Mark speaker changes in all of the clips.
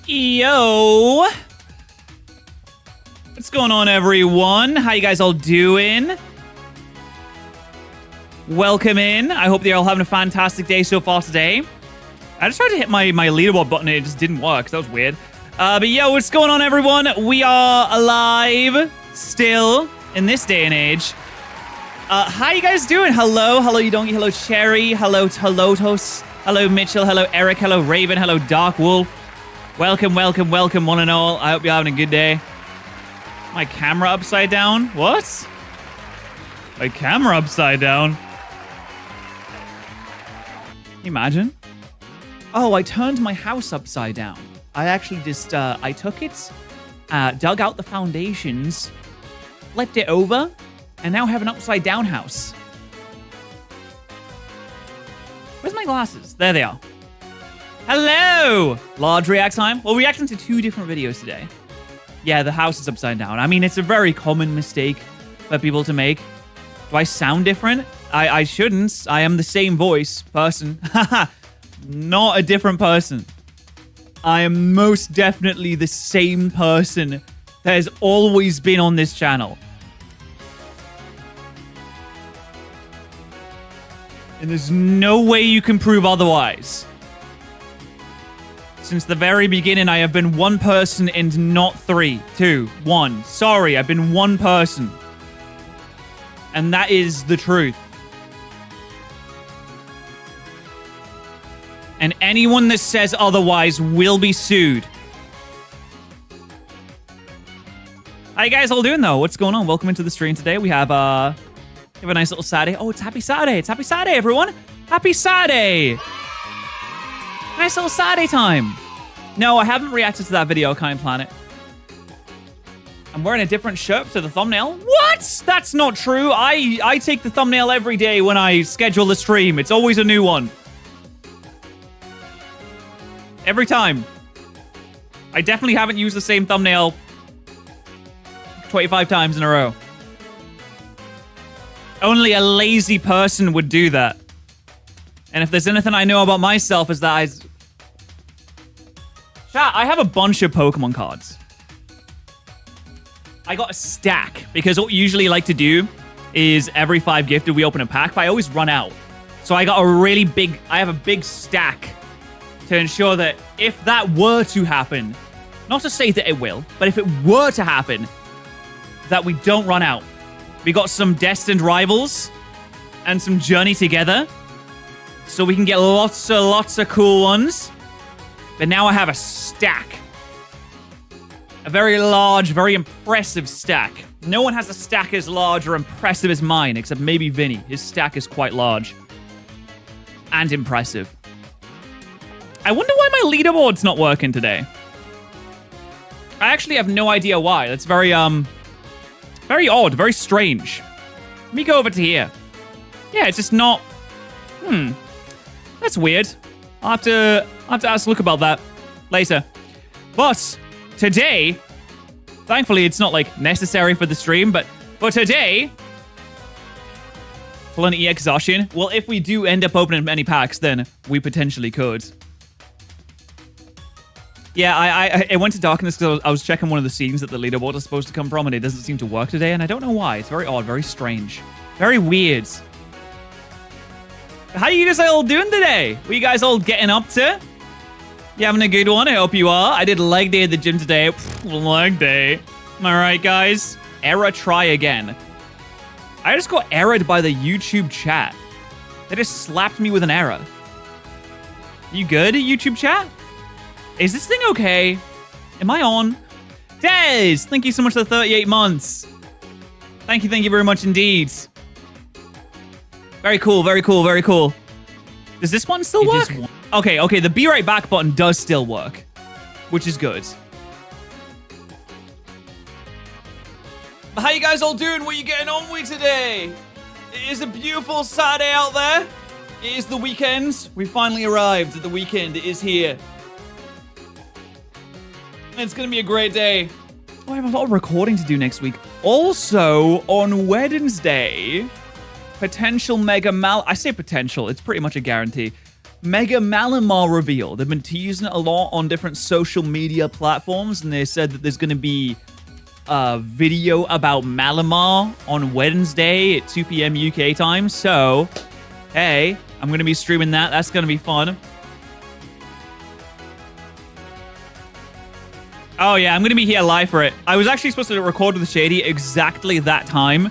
Speaker 1: Yo! What's going on, everyone? How you guys all doing? Welcome in. I hope you're all having a fantastic day so far today. I just tried to hit my leaderboard button and it just didn't work. That was weird. But yo, what's going on, everyone? We are alive still in this day and age. How you guys doing? Hello, you donkey. Hello, Cherry. Hello, Tolotos. Hello, Mitchell. Hello, Eric. Hello, Raven. Hello, Dark Wolf. Welcome, one and all. I hope you're having a good day. My camera upside down? What? My camera upside down? Can you imagine? Oh, I turned my house upside down. I actually just, I took it, dug out the foundations, flipped it over, and now have an upside down house. Where's my glasses? There they are. Hello! Large react time. Well, reacting to 2 different videos today. Yeah, the house is upside down. I mean, it's a very common mistake for people to make. Do I sound different? I shouldn't. I am the same voice person. Haha. Not a different person. I am most definitely the same person that has always been on this channel. And there's no way you can prove otherwise. Since the very beginning, I have been one person and not 3, 2, 1. Sorry, I've been one person. And that is the truth. And anyone that says otherwise will be sued. How you guys all doing, though? What's going on? Welcome into the stream today. We have a nice little Saturday. Oh, it's Happy Saturday. It's Happy Saturday, everyone. Happy Saturday. Nice little Saturday time. No, I haven't reacted to that video, Kind Planet. I'm wearing a different shirt to the thumbnail. What? That's not true. I take the thumbnail every day when I schedule the stream. It's always a new one. Every time. I definitely haven't used the same thumbnail 25 times in a row. Only a lazy person would do that. And if there's anything I know about myself is that Chat, I have a bunch of Pokemon cards. I got a stack, because what we usually like to do is every 5 gifted we open a pack, but I always run out. So I got I have a big stack to ensure that if that were to happen, not to say that it will, but if it were to happen, that we don't run out. We got some Destined Rivals and some Journey Together, so we can get lots of cool ones. But now I have a stack. A very large, very impressive stack. No one has a stack as large or impressive as mine, except maybe Vinny. His stack is quite large. And impressive. I wonder why my leaderboard's not working today. I actually have no idea why. That's very very odd, very strange. Let me go over to here. Yeah, it's just not... That's weird. I'll have to ask Luke about that later. But today, thankfully it's not like necessary for the stream, but for today, pull an EX Zacian. Well, if we do end up opening many packs, then we potentially could. Yeah, I went to darkness because I was checking one of the scenes that the leaderboard is supposed to come from, and it doesn't seem to work today, and I don't know why. It's very odd, very strange, very weird. How are you guys all doing today? What are you guys all getting up to? You having a good one? I hope you are. I did leg day at the gym today. Leg day. All right, guys. Error, try again. I just got errored by the YouTube chat. They just slapped me with an error. You good, YouTube chat? Is this thing okay? Am I on? Des, thank you so much for the 38 months. Thank you very much indeed. Very cool, very cool, very cool. Does this one still work? Okay, the be right back button does still work, which is good. But how you guys all doing? What are you getting on with today? It is a beautiful Saturday out there. It is the weekend. We finally arrived at the weekend. It is here. It's gonna be a great day. Oh, I have a lot of recording to do next week. Also, on Wednesday, potential Mega Mal... I say potential. It's pretty much a guarantee. Mega Malamar reveal. They've been teasing it a lot on different social media platforms, and they said that there's going to be a video about Malamar on Wednesday at 2 p.m. UK time. So, hey, I'm going to be streaming that. That's going to be fun. Oh, yeah, I'm going to be here live for it. I was actually supposed to record with Shady exactly that time.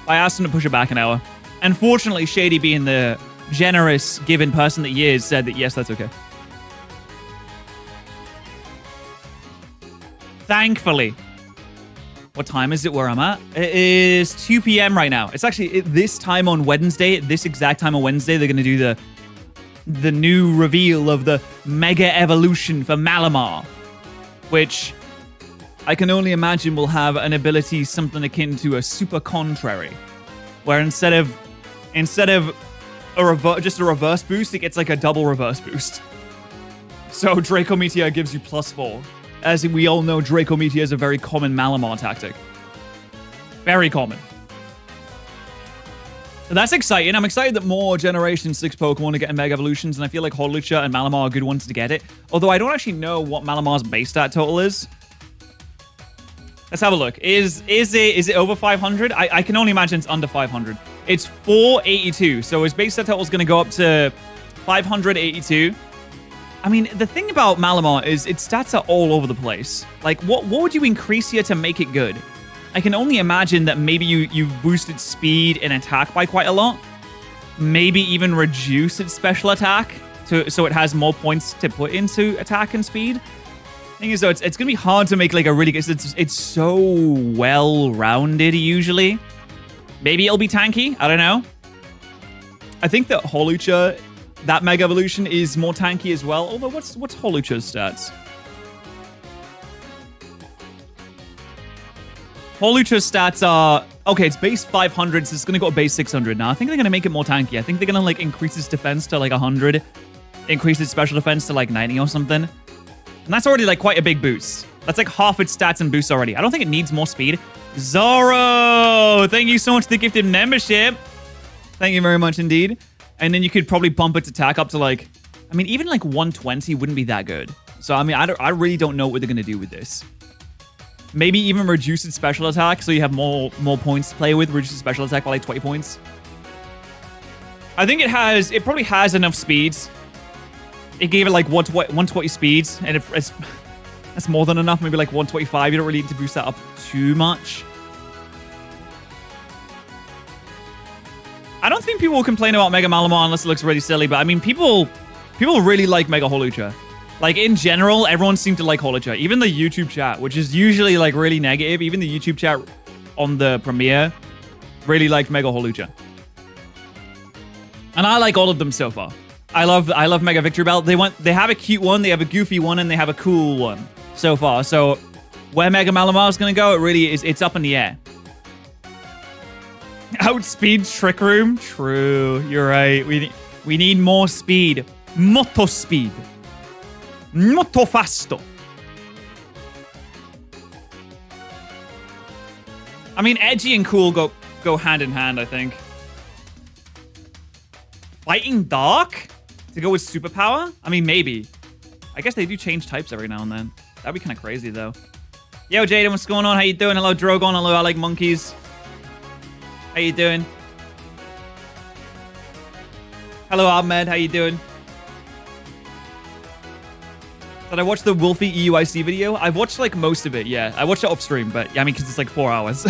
Speaker 1: I asked him to push it back an hour. Unfortunately, Shady, being the generous, given person that he is, said that yes, that's okay. Thankfully. What time is it where I'm at? It is 2 p.m. right now. It's actually this time on Wednesday, this exact time on Wednesday, they're going to do the new reveal of the Mega Evolution for Malamar, which I can only imagine will have an ability something akin to a Super Contrary, where instead of just a reverse boost, it gets like a double reverse boost. So Draco Meteor gives you +4. As we all know, Draco Meteor is a very common Malamar tactic. Very common. So that's exciting. I'm excited that more Generation 6 Pokemon are getting Mega Evolutions, and I feel like Holucha and Malamar are good ones to get it. Although I don't actually know what Malamar's base stat total is. Let's have a look. Is it over 500? I can only imagine it's under 500. It's 482, so his base stat total is going to go up to 582. I mean, the thing about Malamar is its stats are all over the place. Like, what would you increase here to make it good? I can only imagine that maybe you boost its speed and attack by quite a lot. Maybe even reduce its special attack so it has more points to put into attack and speed. Thing is, though, it's going to be hard to make like a really good... It's so well-rounded, usually. Maybe it'll be tanky. I don't know. I think that Holucha... That Mega Evolution is more tanky as well. Although, what's Holucha's stats? Holucha's stats are... Okay, it's base 500, so it's going to go to base 600 now. I think they're going to make it more tanky. I think they're going to, like, increase its defense to, like, 100. Increase its special defense to, like, 90 or something. And that's already, like, quite a big boost. That's, like, half its stats and boosts already. I don't think it needs more speed. Zoro! Thank you so much for the gifted membership. Thank you very much indeed. And then you could probably bump its attack up to, like... I mean, even, like, 120 wouldn't be that good. So, I mean, I really don't know what they're going to do with this. Maybe even reduce its special attack so you have more points to play with. Reduce its special attack by, like, 20 points. I think it probably has enough speeds. It gave it, like, 120 speeds. And that's more than enough. Maybe, like, 125. You don't really need to boost that up too much. I don't think people will complain about Mega Malamar unless it looks really silly, but I mean, people really like Mega Holucha. Like, in general, everyone seemed to like Holucha. Even the YouTube chat, which is usually, like, really negative, even the YouTube chat on the premiere really liked Mega Holucha. And I like all of them so far. I love Mega Victory Belt. They have a cute one, they have a goofy one, and they have a cool one so far. So, where Mega Malamar is going to go, it really is, it's up in the air. Outspeed Trick Room? True, you're right. We need more speed. Molto speed. Molto fasto. I mean, edgy and cool go hand in hand, I think. Fighting Dark? To go with superpower? I mean, maybe. I guess they do change types every now and then. That'd be kind of crazy, though. Yo, Jaden, what's going on? How you doing? Hello, Drogon. Hello, I like monkeys. How you doing? Hello, Ahmed. How you doing? Did I watch the Wolfie EUIC video? I've watched, like, most of it, yeah. I watched it off stream, but, yeah, I mean, because it's, like, 4 hours.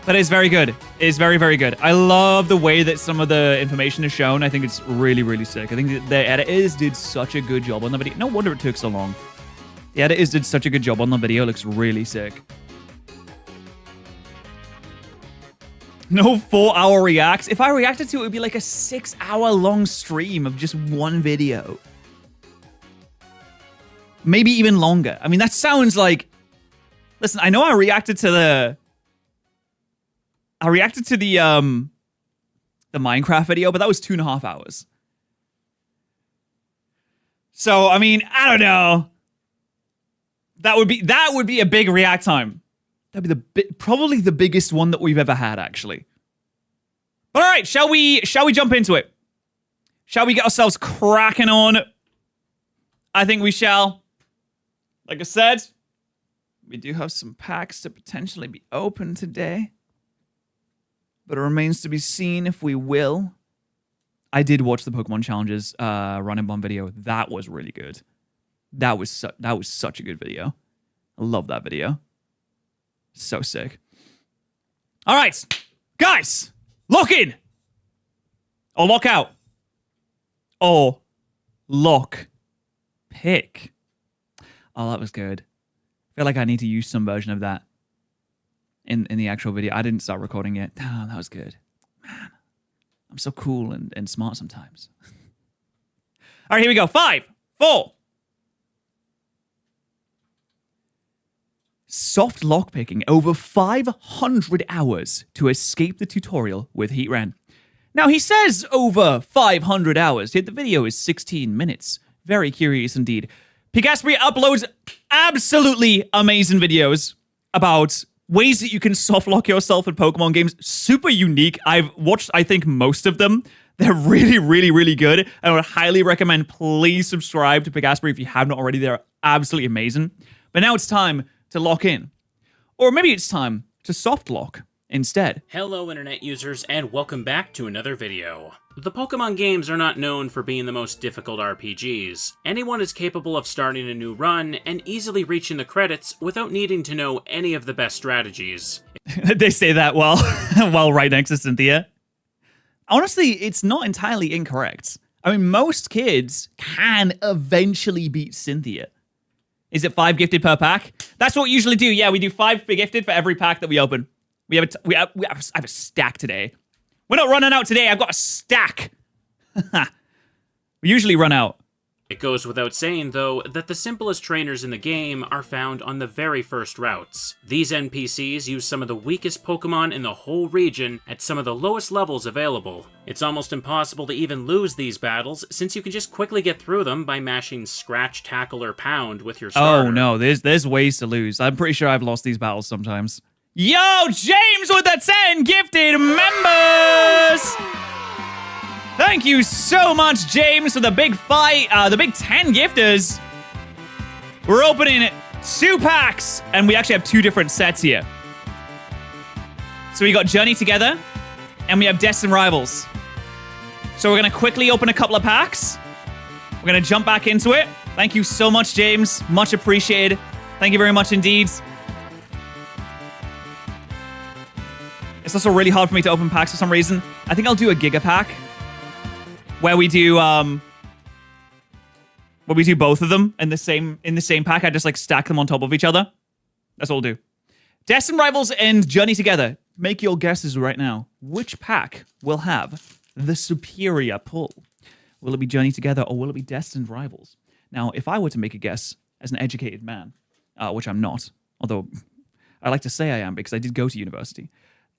Speaker 1: But it's very good. It's very, very good. I love the way that some of the information is shown. I think it's really, really sick. I think the editors did such a good job on the video. No wonder it took so long. The editors did such a good job on the video. It looks really sick. No 4-hour reacts. If I reacted to it, it would be like a 6-hour-long stream of just one video. Maybe even longer. I mean, that sounds like... Listen, I know I reacted to the Minecraft video, but that was 2.5 hours. So, I mean, I don't know. That would be a big react time. That'd be probably the biggest one that we've ever had, actually. But all right, shall we jump into it? Shall we get ourselves cracking on? I think we shall. Like I said, we do have some packs to potentially be open today. But it remains to be seen if we will. I did watch the Pokemon Challenges Run and Bomb video. That was really good. That was such a good video. I love that video. So sick. All right, guys, lock in. Or lock out. Or lock pick. Oh, that was good. I feel like I need to use some version of that in the actual video. I didn't start recording it. Oh, that was good. Man, I'm so cool and smart sometimes. All right, here we go. 5, 4. Soft lockpicking over 500 hours to escape the tutorial with Heatran. Now, he says over 500 hours, yet the video is 16 minutes. Very curious indeed. Pigaspery uploads absolutely amazing videos about ways that you can soft lock yourself in Pokemon games. Super unique. I've watched, I think, most of them. They're really, really, really good. I would highly recommend, please subscribe to Pigaspery if you have not already. They're absolutely amazing. But now it's time to lock in. Or maybe it's time to soft lock instead.
Speaker 2: Hello internet users, and welcome back to another video. The Pokemon games are not known for being the most difficult RPGs. Anyone is capable of starting a new run and easily reaching the credits without needing to know any of the best strategies.
Speaker 1: They say that while right next to Cynthia. Honestly, it's not entirely incorrect. I mean, most kids can eventually beat Cynthia. Is it 5 gifted per pack? That's what we usually do. Yeah, we do 5 gifted for every pack that we open. I have a stack today. We're not running out today. I've got a stack. We usually run out.
Speaker 2: It goes without saying, though, that the simplest trainers in the game are found on the very first routes. These NPCs use some of the weakest Pokemon in the whole region at some of the lowest levels available. It's almost impossible to even lose these battles, since you can just quickly get through them by mashing Scratch, Tackle, or Pound with your starter.
Speaker 1: Oh no, there's ways to lose. I'm pretty sure I've lost these battles sometimes. Yo, James with the 10 gifted members! Thank you so much, James, for the big fight, the big 10 gifters. We're opening 2 packs, and we actually have 2 different sets here. So we got Journey Together, and we have Destined Rivals. So we're going to quickly open a couple of packs. We're going to jump back into it. Thank you so much, James. Much appreciated. Thank you very much indeed. It's also really hard for me to open packs for some reason. I think I'll do a Giga Pack. Where we do both of them in the same pack. I just like stack them on top of each other. That's all we'll do. Destined Rivals and Journey Together. Make your guesses right now. Which pack will have the superior pull? Will it be Journey Together or will it be Destined Rivals? Now, if I were to make a guess as an educated man, which I'm not, although I like to say I am because I did go to university,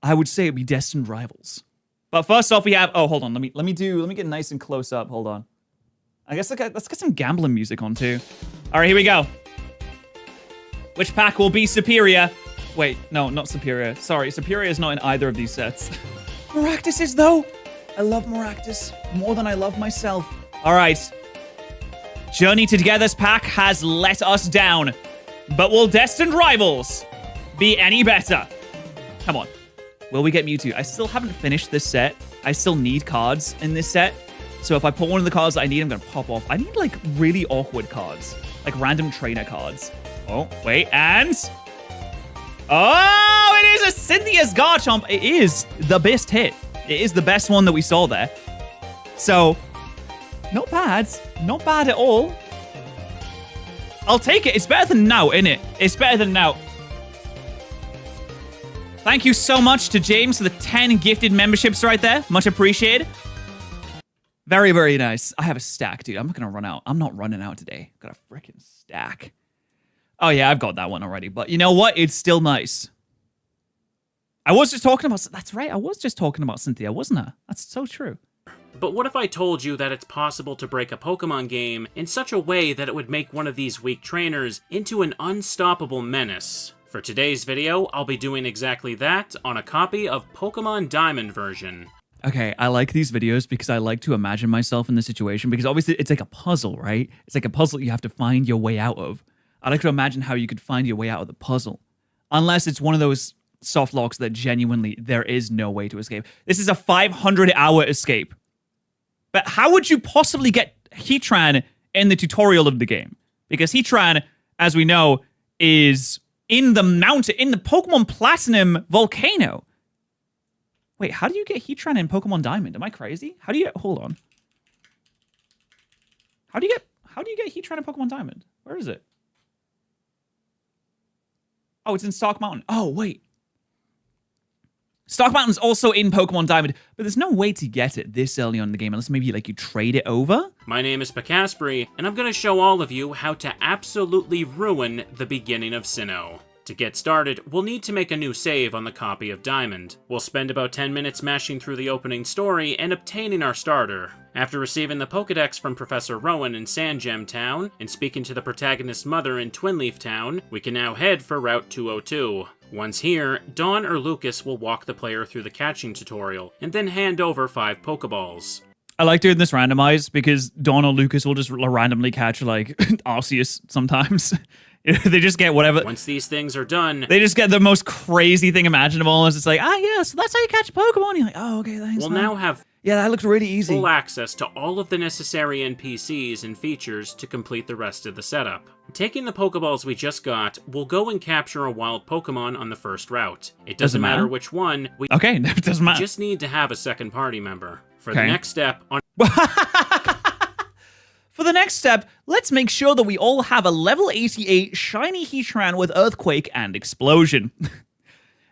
Speaker 1: I would say it'd be Destined Rivals. But first off, we have... Oh, hold on. Let me get nice and close up. Hold on. I guess let's get some gambling music on, too. All right, here we go. Which pack will be superior? Wait, no, not superior. Sorry, superior is not in either of these sets. Maractus is, though. I love Maractus more than I love myself. All right. Journey Together's pack has let us down. But will Destined Rivals be any better? Come on. Will we get Mewtwo? I still haven't finished this set. I still need cards in this set. So if I pull one of the cards that I need, I'm going to pop off. I need, like, really awkward cards. Like, random trainer cards. Oh, wait, and... Oh, it is a Cynthia's Garchomp. It is the best hit. It is the best one that we saw there. So, not bad. Not bad at all. I'll take it. It's better than now, isn't it? It's better than now. Thank you so much to James for the 10 gifted memberships right there. Much appreciated. Very, very nice. I have a stack, dude. I'm not going to run out. I'm not running out today. Got a freaking stack. Oh, yeah, I've got that one already. But you know what? It's still nice. I was just talking about... That's right. I was just talking about Cynthia, wasn't I? That's so true.
Speaker 2: But what if I told you that it's possible to break a Pokemon game in such a way that it would make one of these weak trainers into an unstoppable menace? For today's video, I'll be doing exactly that on a copy of Pokemon Diamond version.
Speaker 1: Okay, I like these videos because I like to imagine myself in the situation because obviously it's like a puzzle, right? It's like a puzzle you have to find your way out of. I like to imagine how you could find your way out of the puzzle. Unless it's one of those soft locks that genuinely there is no way to escape. This is a 500-hour escape. But how would you possibly get Heatran in the tutorial of the game? Because Heatran, as we know, is in the mountain, in the Pokemon Platinum volcano. Wait, how do you get Heatran in Pokemon Diamond? Am I crazy? How do you get, hold on. How do you get Heatran in Pokemon Diamond? Where is it? Oh, it's in Stark Mountain. Oh, wait. Stark Mountain's also in Pokemon Diamond, but there's no way to get it this early on in the game unless maybe like you trade it over.
Speaker 2: My name is Patterrz, and I'm going to show all of you how to absolutely ruin the beginning of Sinnoh. To get started, we'll need to make a new save on the copy of Diamond. We'll spend about 10 minutes mashing through the opening story and obtaining our starter. After receiving the Pokedex from Professor Rowan in Sandgem Town, and speaking to the protagonist's mother in Twinleaf Town, we can now head for Route 202. Once here, Dawn or Lucas will walk the player through the catching tutorial, and then hand over 5 Pokeballs.
Speaker 1: I like doing this randomized because Dawn or Lucas will just randomly catch like Arceus sometimes. They just get whatever.
Speaker 2: Once these things are done,
Speaker 1: they just get the most crazy thing imaginable. It's just like, yeah, so that's how you catch Pokemon. You're like, oh, okay, thanks.
Speaker 2: We'll now have
Speaker 1: that looks really easy.
Speaker 2: Full access to all of the necessary NPCs and features to complete the rest of the setup. Taking the Pokeballs we just got, we'll go and capture a wild Pokemon on the first route. It doesn't matter which one.
Speaker 1: Okay, it doesn't matter.
Speaker 2: We just need to have a second party member. For the next step on...
Speaker 1: For the next step, let's make sure that we all have a level 88 shiny Heatran with Earthquake and Explosion.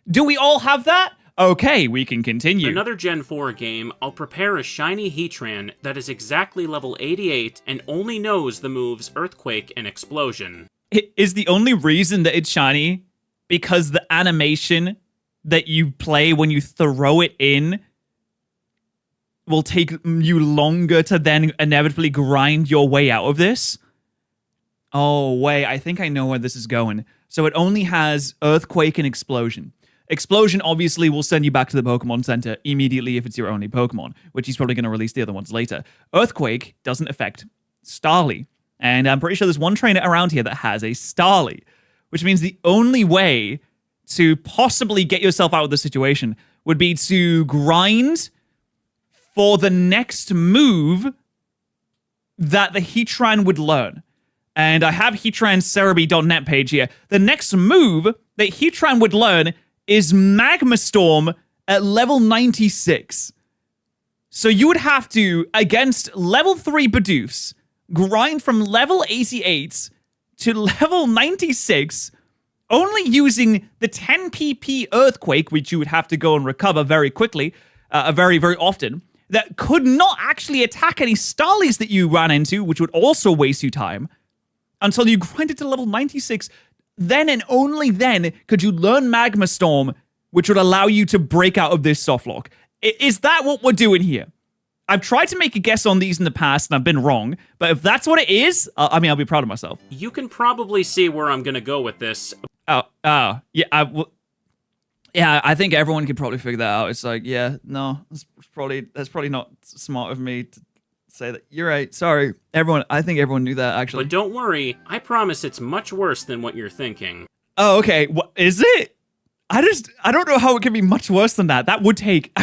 Speaker 1: Do we all have that? Okay, we can continue.
Speaker 2: For another Gen 4 game, I'll prepare a shiny Heatran that is exactly level 88 and only knows the moves Earthquake and Explosion.
Speaker 1: It is the only reason that it's shiny because the animation that you play when you throw it in will take you longer to then inevitably grind your way out of this. Oh, wait, I think I know where this is going. So it only has Earthquake and Explosion. Explosion obviously will send you back to the Pokemon Center immediately if it's your only Pokemon, which he's probably going to release the other ones later. Earthquake doesn't affect Starly, and I'm pretty sure there's one trainer around here that has a Starly, which means the only way to possibly get yourself out of the situation would be to grind for the next move that the Heatran would learn. And I have HeatranCerebi.net page here. The next move that Heatran would learn is Magma Storm at level 96. So you would have to, against level 3 Bidoofs, grind from level 88 to level 96, only using the 10 PP Earthquake, which you would have to go and recover very quickly, very, very often, that could not actually attack any Starlies that you ran into, which would also waste you time, until you grinded to level 96. Then and only then could you learn Magma Storm, which would allow you to break out of this softlock. Is that what we're doing here? I've tried to make a guess on these in the past, and I've been wrong, but if that's what it is, I mean, I'll be proud of myself.
Speaker 2: You can probably see where I'm gonna go with this.
Speaker 1: Yeah, I think everyone could probably figure that out. It's like, yeah, no, that's probably not smart of me to say that. You're right. Sorry, everyone. I think everyone knew that actually.
Speaker 2: But don't worry, I promise it's much worse than what you're thinking.
Speaker 1: Oh, okay. What is it? I don't know how it can be much worse than that. I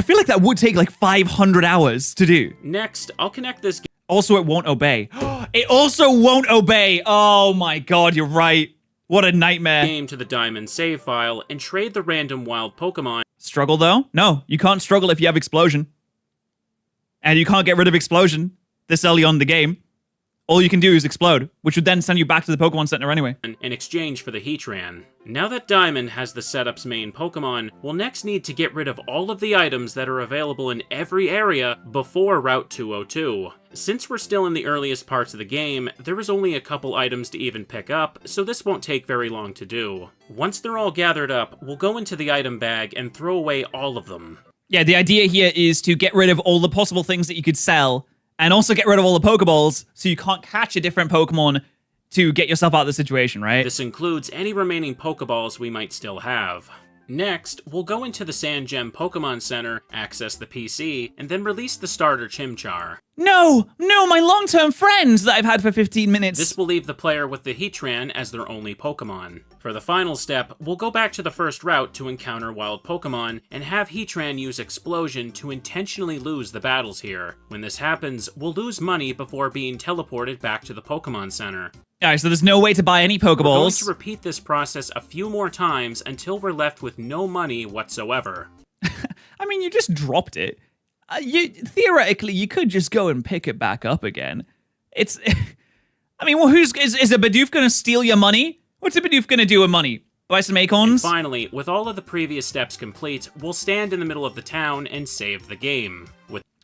Speaker 1: feel like that would take like 500 hours to do.
Speaker 2: Next, I'll connect this.
Speaker 1: Also, it won't obey. It also won't obey. Oh my God, you're right. What a nightmare.
Speaker 2: Game to the Diamond save file and trade the random wild Pokemon.
Speaker 1: Struggle though? No, you can't struggle if you have Explosion. And you can't get rid of Explosion this early on in the game. All you can do is explode, which would then send you back to the Pokemon Center anyway.
Speaker 2: In exchange for the Heatran. Now that Diamond has the setup's main Pokemon, we'll next need to get rid of all of the items that are available in every area before Route 202. Since we're still in the earliest parts of the game, there is only a couple items to even pick up, so this won't take very long to do. Once they're all gathered up, we'll go into the item bag and throw away all of them.
Speaker 1: Yeah, the idea here is to get rid of all the possible things that you could sell, and also get rid of all the Pokeballs, so you can't catch a different Pokemon to get yourself out of the situation, right?
Speaker 2: This includes any remaining Pokeballs we might still have. Next, we'll go into the Sand Gem Pokemon Center, access the PC, and then release the starter Chimchar.
Speaker 1: No, my long-term friends that I've had for 15 minutes.
Speaker 2: This will leave the player with the Heatran as their only Pokemon. For the final step, we'll go back to the first route to encounter wild Pokemon, and have Heatran use Explosion to intentionally lose the battles here. When this happens, we'll lose money before being teleported back to the Pokemon Center.
Speaker 1: Alright, so there's no way to buy any Pokeballs.
Speaker 2: We're going to repeat this process a few more times until we're left with no money whatsoever.
Speaker 1: I mean, you just dropped it. Theoretically, you could just go and pick it back up again. It's... I mean, well, is a Bidoof gonna steal your money? What's a Bidoof gonna do with money? Buy some acorns?
Speaker 2: And finally, with all of the previous steps complete, we'll stand in the middle of the town and save the game.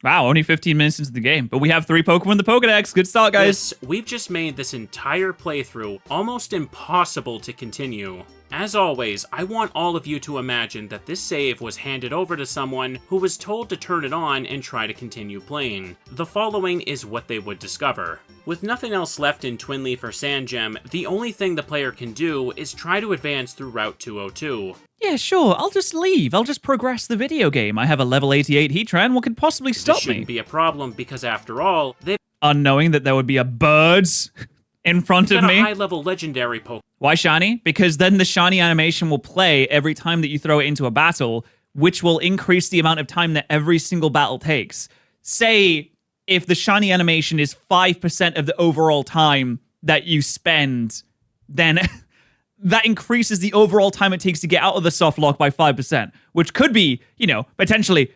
Speaker 1: Wow, only 15 minutes into the game, but we have 3 Pokemon in the Pokedex. Good start, guys.
Speaker 2: We've just made this entire playthrough almost impossible to continue. As always, I want all of you to imagine that this save was handed over to someone who was told to turn it on and try to continue playing. The following is what they would discover. With nothing else left in Twinleaf or Sand Gem, the only thing the player can do is try to advance through Route 202.
Speaker 1: Yeah, sure, I'll just leave. I'll just progress the video game. I have a level 88 Heatran. What could possibly stop me?
Speaker 2: This shouldn't be a problem because after all, they've
Speaker 1: unknowing that there would be a birds in front of
Speaker 2: got
Speaker 1: me.
Speaker 2: A high-level legendary Pokemon.
Speaker 1: Why shiny? Because then the shiny animation will play every time that you throw it into a battle, which will increase the amount of time that every single battle takes. Say, if the shiny animation is 5% of the overall time that you spend, then that increases the overall time it takes to get out of the soft lock by 5%, which could be, potentially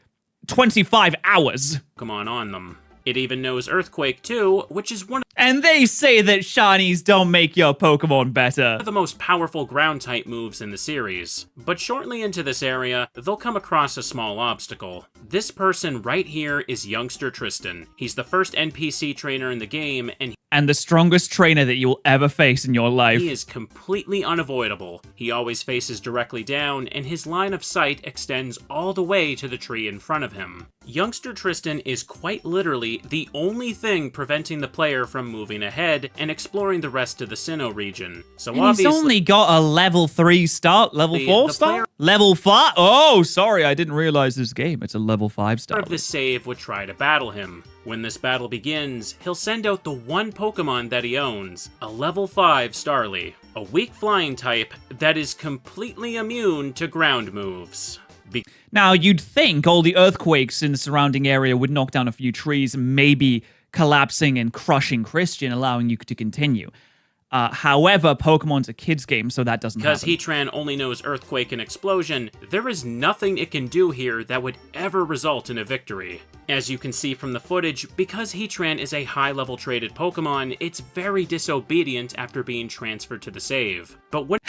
Speaker 1: 25 hours.
Speaker 2: Pokemon on them. It even knows Earthquake too, which is one
Speaker 1: And they say that shinies don't make your Pokemon better.
Speaker 2: of the most powerful ground-type moves in the series. But shortly into this area, they'll come across a small obstacle. This person right here is youngster Tristan. He's the first NPC trainer in the game, and
Speaker 1: the strongest trainer that you will ever face in your life.
Speaker 2: he is completely unavoidable. He always faces directly down, and his line of sight extends all the way to the tree in front of him. Youngster Tristan is quite literally the only thing preventing the player from moving ahead and exploring the rest of the Sinnoh region. So
Speaker 1: And
Speaker 2: obviously,
Speaker 1: he's only got a level 3 start, level 4
Speaker 2: the
Speaker 1: start?
Speaker 2: player-
Speaker 1: Level 5? Oh, sorry, I didn't realize this game. It's a level 5 start.
Speaker 2: of this save would try to battle him. When this battle begins, he'll send out the one Pokemon that he owns, a level 5 Starly, a weak flying type that is completely immune to ground moves.
Speaker 1: Now, you'd think all the earthquakes in the surrounding area would knock down a few trees, maybe collapsing and crushing Christian, allowing you to continue. However, Pokemon's a kid's game, so that doesn't happen.
Speaker 2: Because Heatran only knows Earthquake and Explosion, there is nothing it can do here that would ever result in a victory. As you can see from the footage, because Heatran is a high-level traded Pokemon, it's very disobedient after being transferred to the save. But when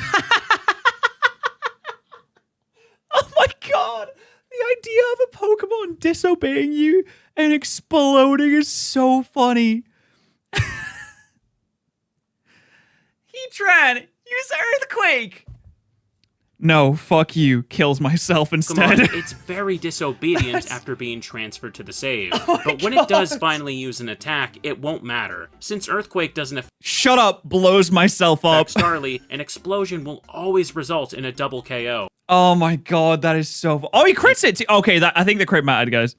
Speaker 1: Oh my god! The idea of a Pokemon disobeying you and exploding is so funny. Heatran, use Earthquake! No, fuck you. Kills myself instead.
Speaker 2: it's very disobedient after being transferred to the save. But when it does finally use an attack, it won't matter. Since Earthquake doesn't affect
Speaker 1: Shut up, blows myself up.
Speaker 2: Starly, an Explosion will always result in a double KO.
Speaker 1: Oh my god, that is so... Oh, he crits it too. Okay, I think the crit mattered, guys.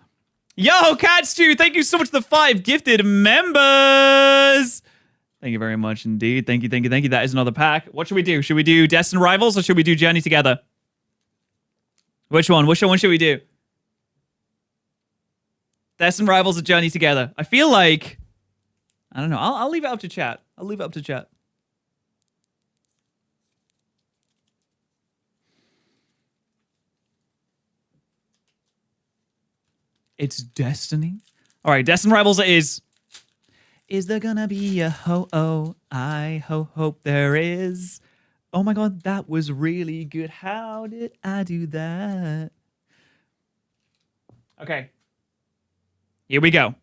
Speaker 1: Yo, Catstew, thank you so much for the 5 gifted members. Thank you very much indeed. Thank you. That is another pack. What should we do? Should we do Destined Rivals or should we do Journey Together? Which one? Which one should we do? Destined Rivals or Journey Together? I feel like... I don't know. I'll leave it up to chat. It's Destiny. All right, Destined Rivals it is. Is there gonna be a ho-oh? I hope there is. Oh my god, that was really good. How did I do that? Okay. Here we go.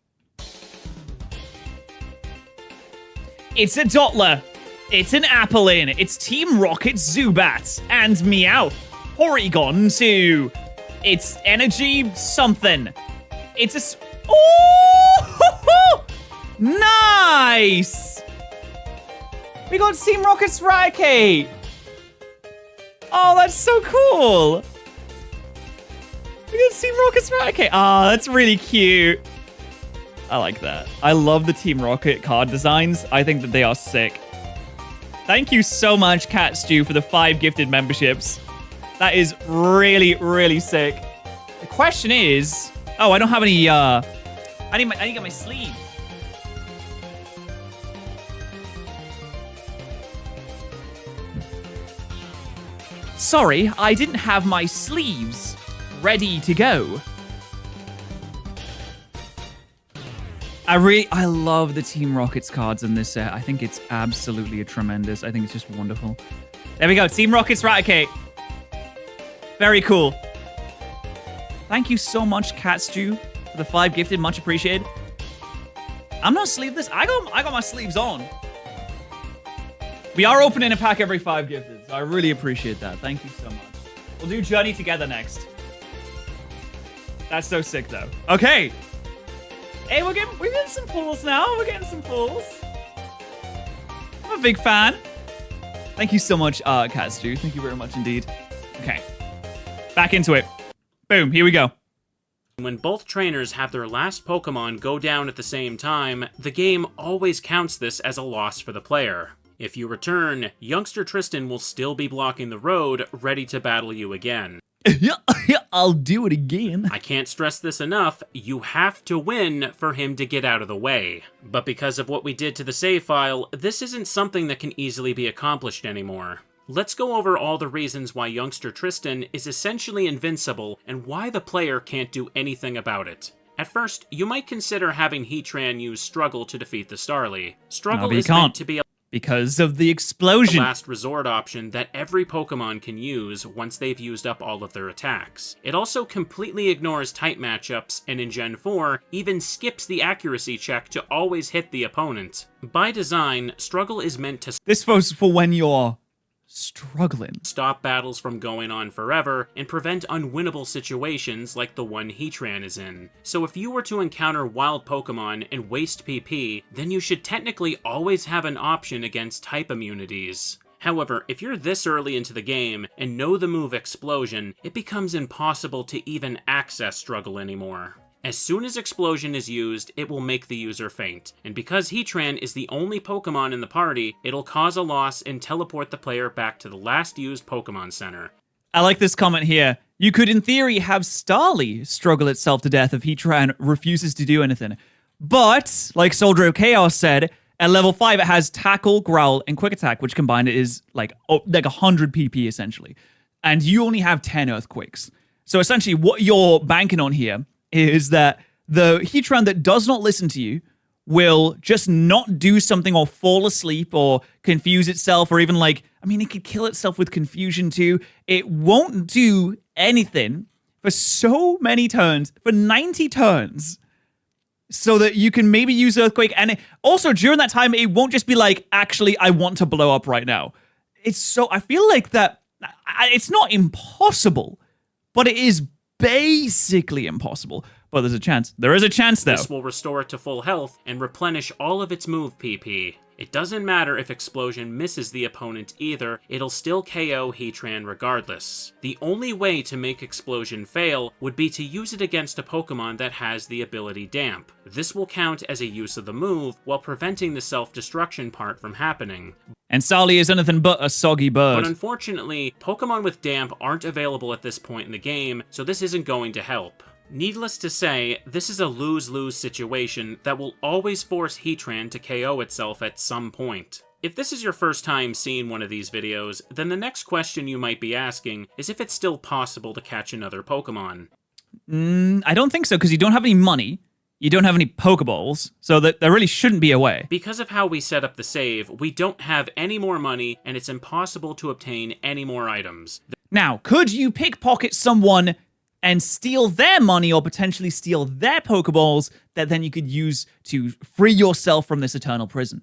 Speaker 1: It's a Dottler. It's an Applin. It's Team Rocket Zubat. And Meowth. Porygon 2. It's Energy something. It's a... Oh! Nice! We got Team Rocket Sprite. Oh, that's so cool. Look at Team Rocket's Raticate. Oh, that's really cute. I like that. I love the Team Rocket card designs. I think that they are sick. Thank you so much, Cat Stew, for the 5 gifted memberships. That is really, really sick. The question is... Oh, I don't have any... I need to get my sleeve. Sorry, I didn't have my sleeves ready to go. I love the Team Rockets cards in this set. I think it's absolutely tremendous. I think it's just wonderful. There we go. Team Rockets Raticate. Very cool. Thank you so much, Cat Stew, for the 5 gifted. Much appreciated. I'm not sleeveless. I got my sleeves on. We are opening a pack every 5 gifted, so I really appreciate that. Thank you so much. We'll do Journey together next. That's so sick, though. Okay. Hey, we're getting some pulls now. We're getting some pulls. I'm a big fan. Thank you so much, Cat Stew. Thank you very much indeed. Okay. Back into it. Boom. Here we go.
Speaker 2: When both trainers have their last Pokemon go down at the same time, the game always counts this as a loss for the player. If you return, youngster Tristan will still be blocking the road, ready to battle you again.
Speaker 1: I'll do it again.
Speaker 2: I can't stress this enough, you have to win for him to get out of the way. But because of what we did to the save file, this isn't something that can easily be accomplished anymore. Let's go over all the reasons why youngster Tristan is essentially invincible and why the player can't do anything about it. At first, you might consider having Heatran use Struggle to defeat the Starly. Struggle is meant to be a
Speaker 1: because of the explosion.
Speaker 2: Last resort option that every Pokemon can use once they've used up all of their attacks. It also completely ignores type matchups, and in Gen 4, even skips the accuracy check to always hit the opponent. By design, Struggle is meant to
Speaker 1: This was for when you're struggling.
Speaker 2: Stop battles from going on forever, and prevent unwinnable situations like the one Heatran is in. So if you were to encounter wild Pokemon and waste PP, then you should technically always have an option against type immunities. However, if you're this early into the game and know the move Explosion, it becomes impossible to even access Struggle anymore. As soon as Explosion is used, it will make the user faint, and because Heatran is the only Pokemon in the party, it'll cause a loss and teleport the player back to the last used Pokemon Center.
Speaker 1: I like this comment here. You could, in theory, have Starly struggle itself to death if Heatran refuses to do anything. But, like Soldier of Chaos said, at level 5 it has Tackle, Growl, and Quick Attack, which combined is like 100 PP, essentially. And you only have 10 Earthquakes. So essentially, what you're banking on here is that the Heatran that does not listen to you will just not do something or fall asleep or confuse itself or even it could kill itself with confusion too. It won't do anything for so many turns, for 90 turns, so that you can maybe use Earthquake. And also during that time, it won't just be like, actually, I want to blow up right now. I feel like that, it's not impossible, but it is basically impossible, but there's a chance. There is a chance, though.
Speaker 2: This will restore it to full health and replenish all of its move PP. It doesn't matter if Explosion misses the opponent either, it'll still KO Heatran regardless. The only way to make Explosion fail would be to use it against a Pokemon that has the ability Damp. This will count as a use of the move, while preventing the self-destruction part from happening.
Speaker 1: And Starly is anything but a soggy bird.
Speaker 2: But unfortunately, Pokemon with Damp aren't available at this point in the game, so this isn't going to help. Needless to say, this is a lose-lose situation that will always force Heatran to KO itself at some point. If this is your first time seeing one of these videos, then the next question you might be asking is if it's still possible to catch another Pokemon.
Speaker 1: I don't think so, because you don't have any money. You don't have any Pokeballs, so that there really shouldn't be a way.
Speaker 2: Because of how we set up the save, we don't have any more money, and it's impossible to obtain any more items.
Speaker 1: Now, could you pickpocket someone and steal their money or potentially steal their Pokeballs that then you could use to free yourself from this eternal prison?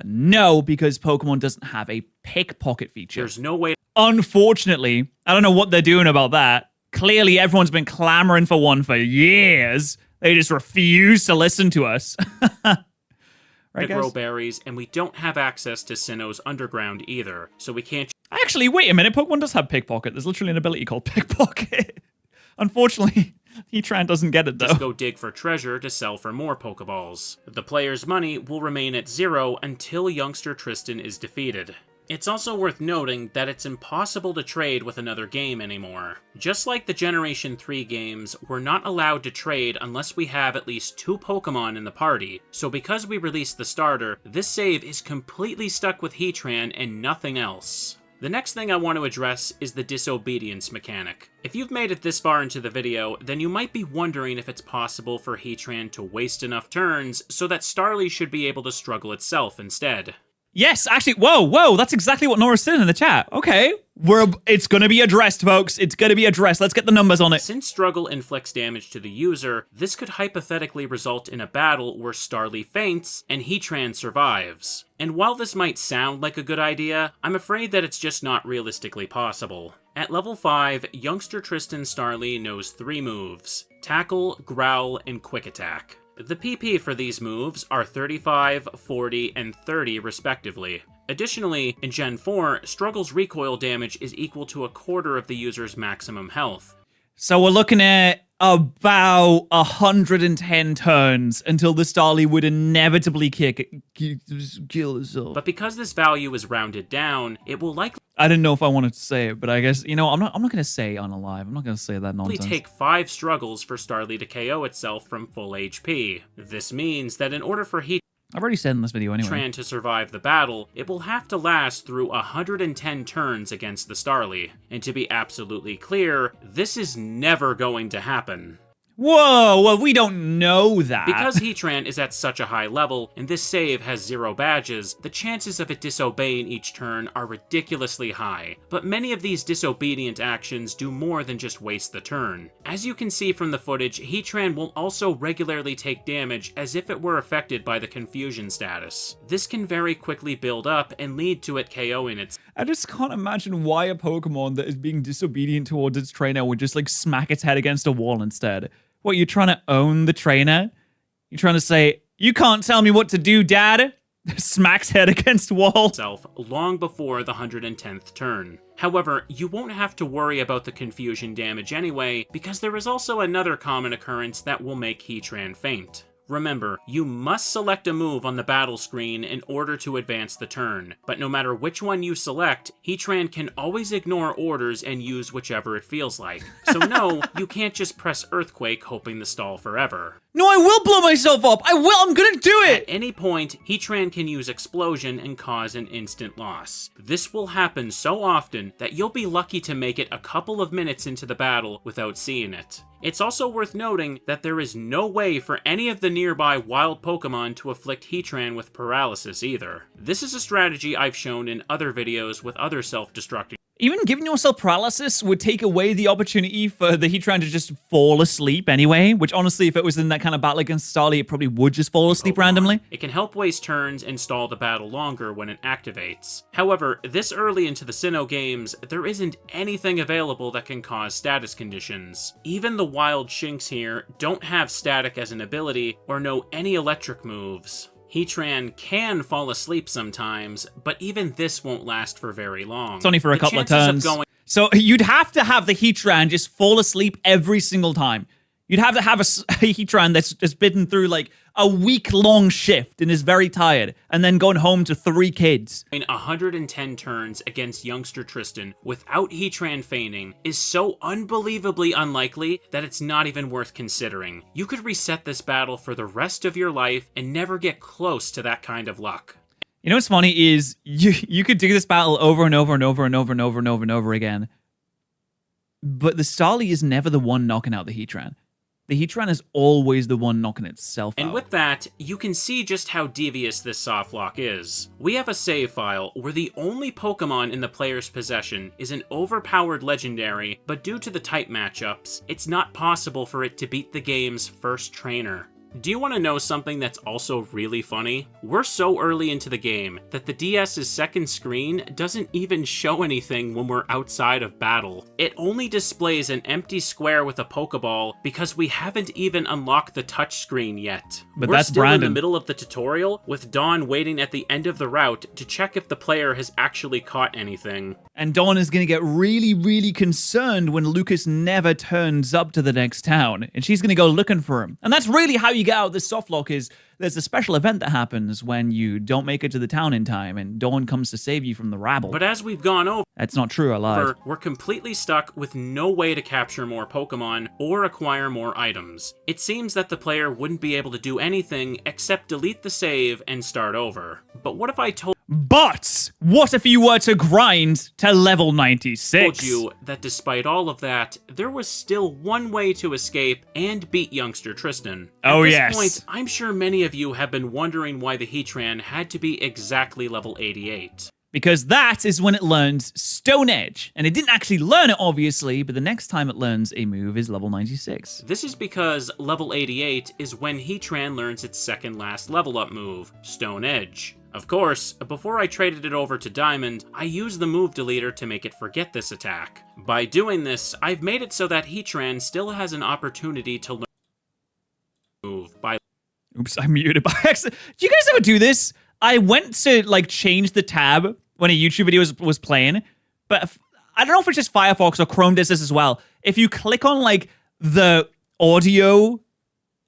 Speaker 1: No, because Pokemon doesn't have a pickpocket feature.
Speaker 2: There's no way.
Speaker 1: Unfortunately, I don't know what they're doing about that. Clearly, everyone's been clamoring for one for years. They just refuse to listen to us. Right,
Speaker 2: to grow berries, and we don't have access to Sinnoh's underground either, so we can't.
Speaker 1: Actually, wait a minute. Pokemon does have Pickpocket. There's literally an ability called Pickpocket. Unfortunately, Heatran doesn't get it, though.
Speaker 2: Just go dig for treasure to sell for more Pokeballs. The player's money will remain at 0 until youngster Tristan is defeated. It's also worth noting that it's impossible to trade with another game anymore. Just like the Generation 3 games, we're not allowed to trade unless we have at least 2 Pokemon in the party, so because we released the starter, this save is completely stuck with Heatran and nothing else. The next thing I want to address is the disobedience mechanic. If you've made it this far into the video, then you might be wondering if it's possible for Heatran to waste enough turns so that Starly should be able to struggle itself instead.
Speaker 1: Yes, actually, whoa, that's exactly what Nora said in the chat. Okay, it's gonna be addressed, folks. It's gonna be addressed. Let's get the numbers on it.
Speaker 2: Since struggle inflicts damage to the user, this could hypothetically result in a battle where Starly faints and Heatran survives. And while this might sound like a good idea, I'm afraid that it's just not realistically possible. At level 5, youngster Tristan Starly knows 3 moves: Tackle, Growl, and Quick Attack. The PP for these moves are 35, 40, and 30 respectively. Additionally, in Gen 4, Struggle's recoil damage is equal to a quarter of the user's maximum health.
Speaker 1: So we're looking at about 110 turns until the Starly would inevitably kill itself.
Speaker 2: But because this value is rounded down, it will likely
Speaker 1: I didn't know if I wanted to say it, but I guess, I'm not going to say unalive. I'm not going to say that nonsense.
Speaker 2: take 5 struggles for Starly to KO itself from full HP. This means that in order for
Speaker 1: I've already said in this video anyway.
Speaker 2: Heatran to survive the battle, it will have to last through 110 turns against the Starly. And to be absolutely clear, this is never going to happen.
Speaker 1: Whoa, well, we don't know that.
Speaker 2: Because Heatran is at such a high level, and this save has 0 badges, the chances of it disobeying each turn are ridiculously high. But many of these disobedient actions do more than just waste the turn. As you can see from the footage, Heatran will also regularly take damage as if it were affected by the confusion status. This can very quickly build up and lead to it KOing its.
Speaker 1: I just can't imagine why a Pokemon that is being disobedient towards its trainer would just, smack its head against a wall instead. What, you're trying to own the trainer? You're trying to say, you can't tell me what to do, Dad? Smacks head against wall.
Speaker 2: Long before the 110th turn. However, you won't have to worry about the confusion damage anyway, because there is also another common occurrence that will make Heatran faint. Remember, you must select a move on the battle screen in order to advance the turn, but no matter which one you select, Heatran can always ignore orders and use whichever it feels like. So no, you can't just press Earthquake hoping to stall forever.
Speaker 1: No, I will blow myself up! I'm gonna do it!
Speaker 2: At any point, Heatran can use Explosion and cause an instant loss. This will happen so often that you'll be lucky to make it a couple of minutes into the battle without seeing it. It's also worth noting that there is no way for any of the nearby wild Pokemon to afflict Heatran with paralysis either. This is a strategy I've shown in other videos with other self-destructing.
Speaker 1: Even giving yourself paralysis would take away the opportunity for the Heatran to just fall asleep anyway, which honestly, if it was in that kind of battle against Starly, it probably would just fall asleep randomly.
Speaker 2: It can help waste turns and stall the battle longer when it activates. However, this early into the Sinnoh games, there isn't anything available that can cause status conditions. Even the wild Shinx here don't have static as an ability or know any electric moves. Heatran can fall asleep sometimes, but even this won't last for very long.
Speaker 1: It's only for a couple of turns. So you'd have to have the Heatran just fall asleep every single time. You'd have to have a Heatran that's been through a week-long shift and is very tired, and then going home to 3 kids.
Speaker 2: 110 turns against youngster Tristan without Heatran feigning is so unbelievably unlikely that it's not even worth considering. You could reset this battle for the rest of your life and never get close to that kind of luck.
Speaker 1: You know what's funny is you could do this battle over and over and over and over and over and over and over again, but the Starly is never the one knocking out the Heatran. The Heatran is always the one knocking itself out.
Speaker 2: And with that, you can see just how devious this softlock is. We have a save file where the only Pokemon in the player's possession is an overpowered legendary, but due to the type matchups, it's not possible for it to beat the game's first trainer. Do you want to know something that's also really funny? We're so early into the game that the DS's second screen doesn't even show anything when we're outside of battle. It only displays an empty square with a Pokeball because we haven't even unlocked the touchscreen yet.
Speaker 1: But
Speaker 2: we're
Speaker 1: that's
Speaker 2: still
Speaker 1: Brandon.
Speaker 2: in the middle of the tutorial with Dawn waiting at the end of the route to check if the player has actually caught anything.
Speaker 1: And Dawn is going to get really, really concerned when Lucas never turns up to the next town. And she's going to go looking for him. And that's really how you get out of this softlock is there's a special event that happens when you don't make it to the town in time and Dawn comes to save you from the rabble.
Speaker 2: But as we've gone over,
Speaker 1: That's not true, I lied.
Speaker 2: we're completely stuck with no way to capture more Pokemon or acquire more items. It seems that the player wouldn't be able to do anything except delete the save and start over. But what if I told
Speaker 1: But what if you were to grind to level 96?
Speaker 2: you that despite all of that, there was still one way to escape and beat youngster Tristan?
Speaker 1: Oh,
Speaker 2: At this
Speaker 1: yes.
Speaker 2: point, I'm sure many of you have been wondering why the Heatran had to be exactly level 88.
Speaker 1: Because that is when it learns Stone Edge. And it didn't actually learn it, obviously, but the next time it learns a move is level 96.
Speaker 2: This is because level 88 is when Heatran learns its second last level up move, Stone Edge. Of course, before I traded it over to Diamond, I used the move deleter to make it forget this attack. By doing this, I've made it so that Heatran still has an opportunity to learn move by
Speaker 1: Oops, I muted by accident. Do you guys ever do this? I went to, like, change the tab when a YouTube video was playing, but I don't know if it's just Firefox or Chrome does this as well. If you click on, like, the audio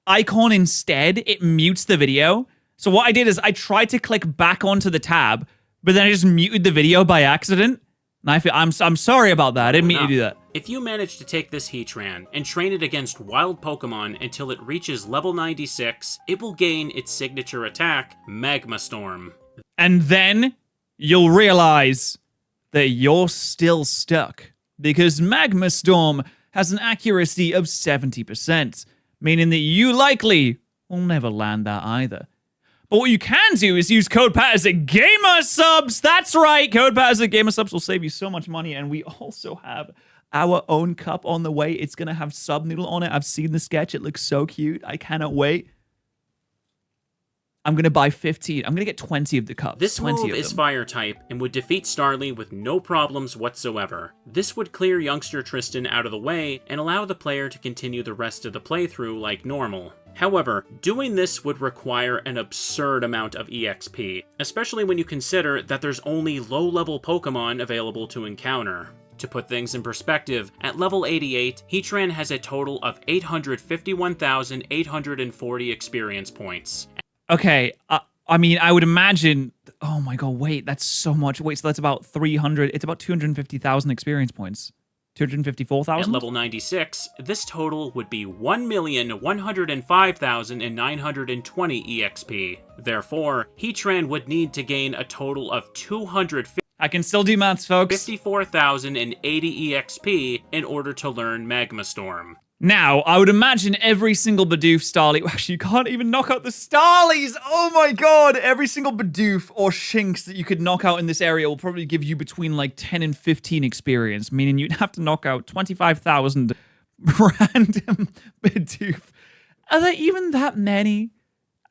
Speaker 1: icon instead, it mutes the video. So what I did is I tried to click back onto the tab, but then I just muted the video by accident. And I'm sorry about that. I didn't mean to do that.
Speaker 2: If you manage to take this Heatran and train it against wild Pokemon until it reaches level 96, it will gain its signature attack, Magma Storm.
Speaker 1: And then you'll realize that you're still stuck because Magma Storm has an accuracy of 70%, meaning that you likely will never land that either. But what you can do is use code Patterrz at Gamer Subs. That's right, code Patterrz at Gamer Subs will save you so much money, and we also have our own cup on the way. It's gonna have Sub Noodle on it. I've seen the sketch; it looks so cute. I cannot wait. I'm gonna buy 15. I'm gonna get 20 of the cups.
Speaker 2: This
Speaker 1: 20
Speaker 2: move
Speaker 1: of
Speaker 2: is
Speaker 1: them.
Speaker 2: Fire type and would defeat Starly with no problems whatsoever. This would clear youngster Tristan out of the way and allow the player to continue the rest of the playthrough like normal. However, doing this would require an absurd amount of EXP, especially when you consider that there's only low-level Pokemon available to encounter. To put things in perspective, at level 88, Heatran has a total of 851,840 experience points.
Speaker 1: Okay, I mean, I would imagine. Oh my god, wait, that's so much. Wait, so that's about 300. It's about 250,000 experience points.
Speaker 2: At
Speaker 1: 254,000?
Speaker 2: level 96, this total would be 1,105,920 EXP. Therefore, Heatran would need to gain a total of 254,080
Speaker 1: I can still do maths, folks.
Speaker 2: EXP in order to learn Magma Storm.
Speaker 1: Now, I would imagine every single Bidoof Starly... Actually, you can't even knock out the Starlies! Oh my god! Every single Bidoof or Shinx that you could knock out in this area will probably give you between like 10 and 15 experience, meaning you'd have to knock out 25,000 random Bidoof. Are there even that many?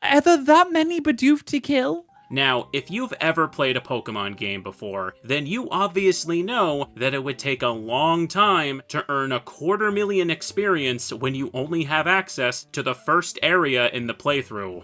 Speaker 1: Are there that many Bidoof to kill?
Speaker 2: Now, if you've ever played a Pokemon game before, then you obviously know that it would take a long time to earn 250,000 experience when you only have access to the first area in the playthrough.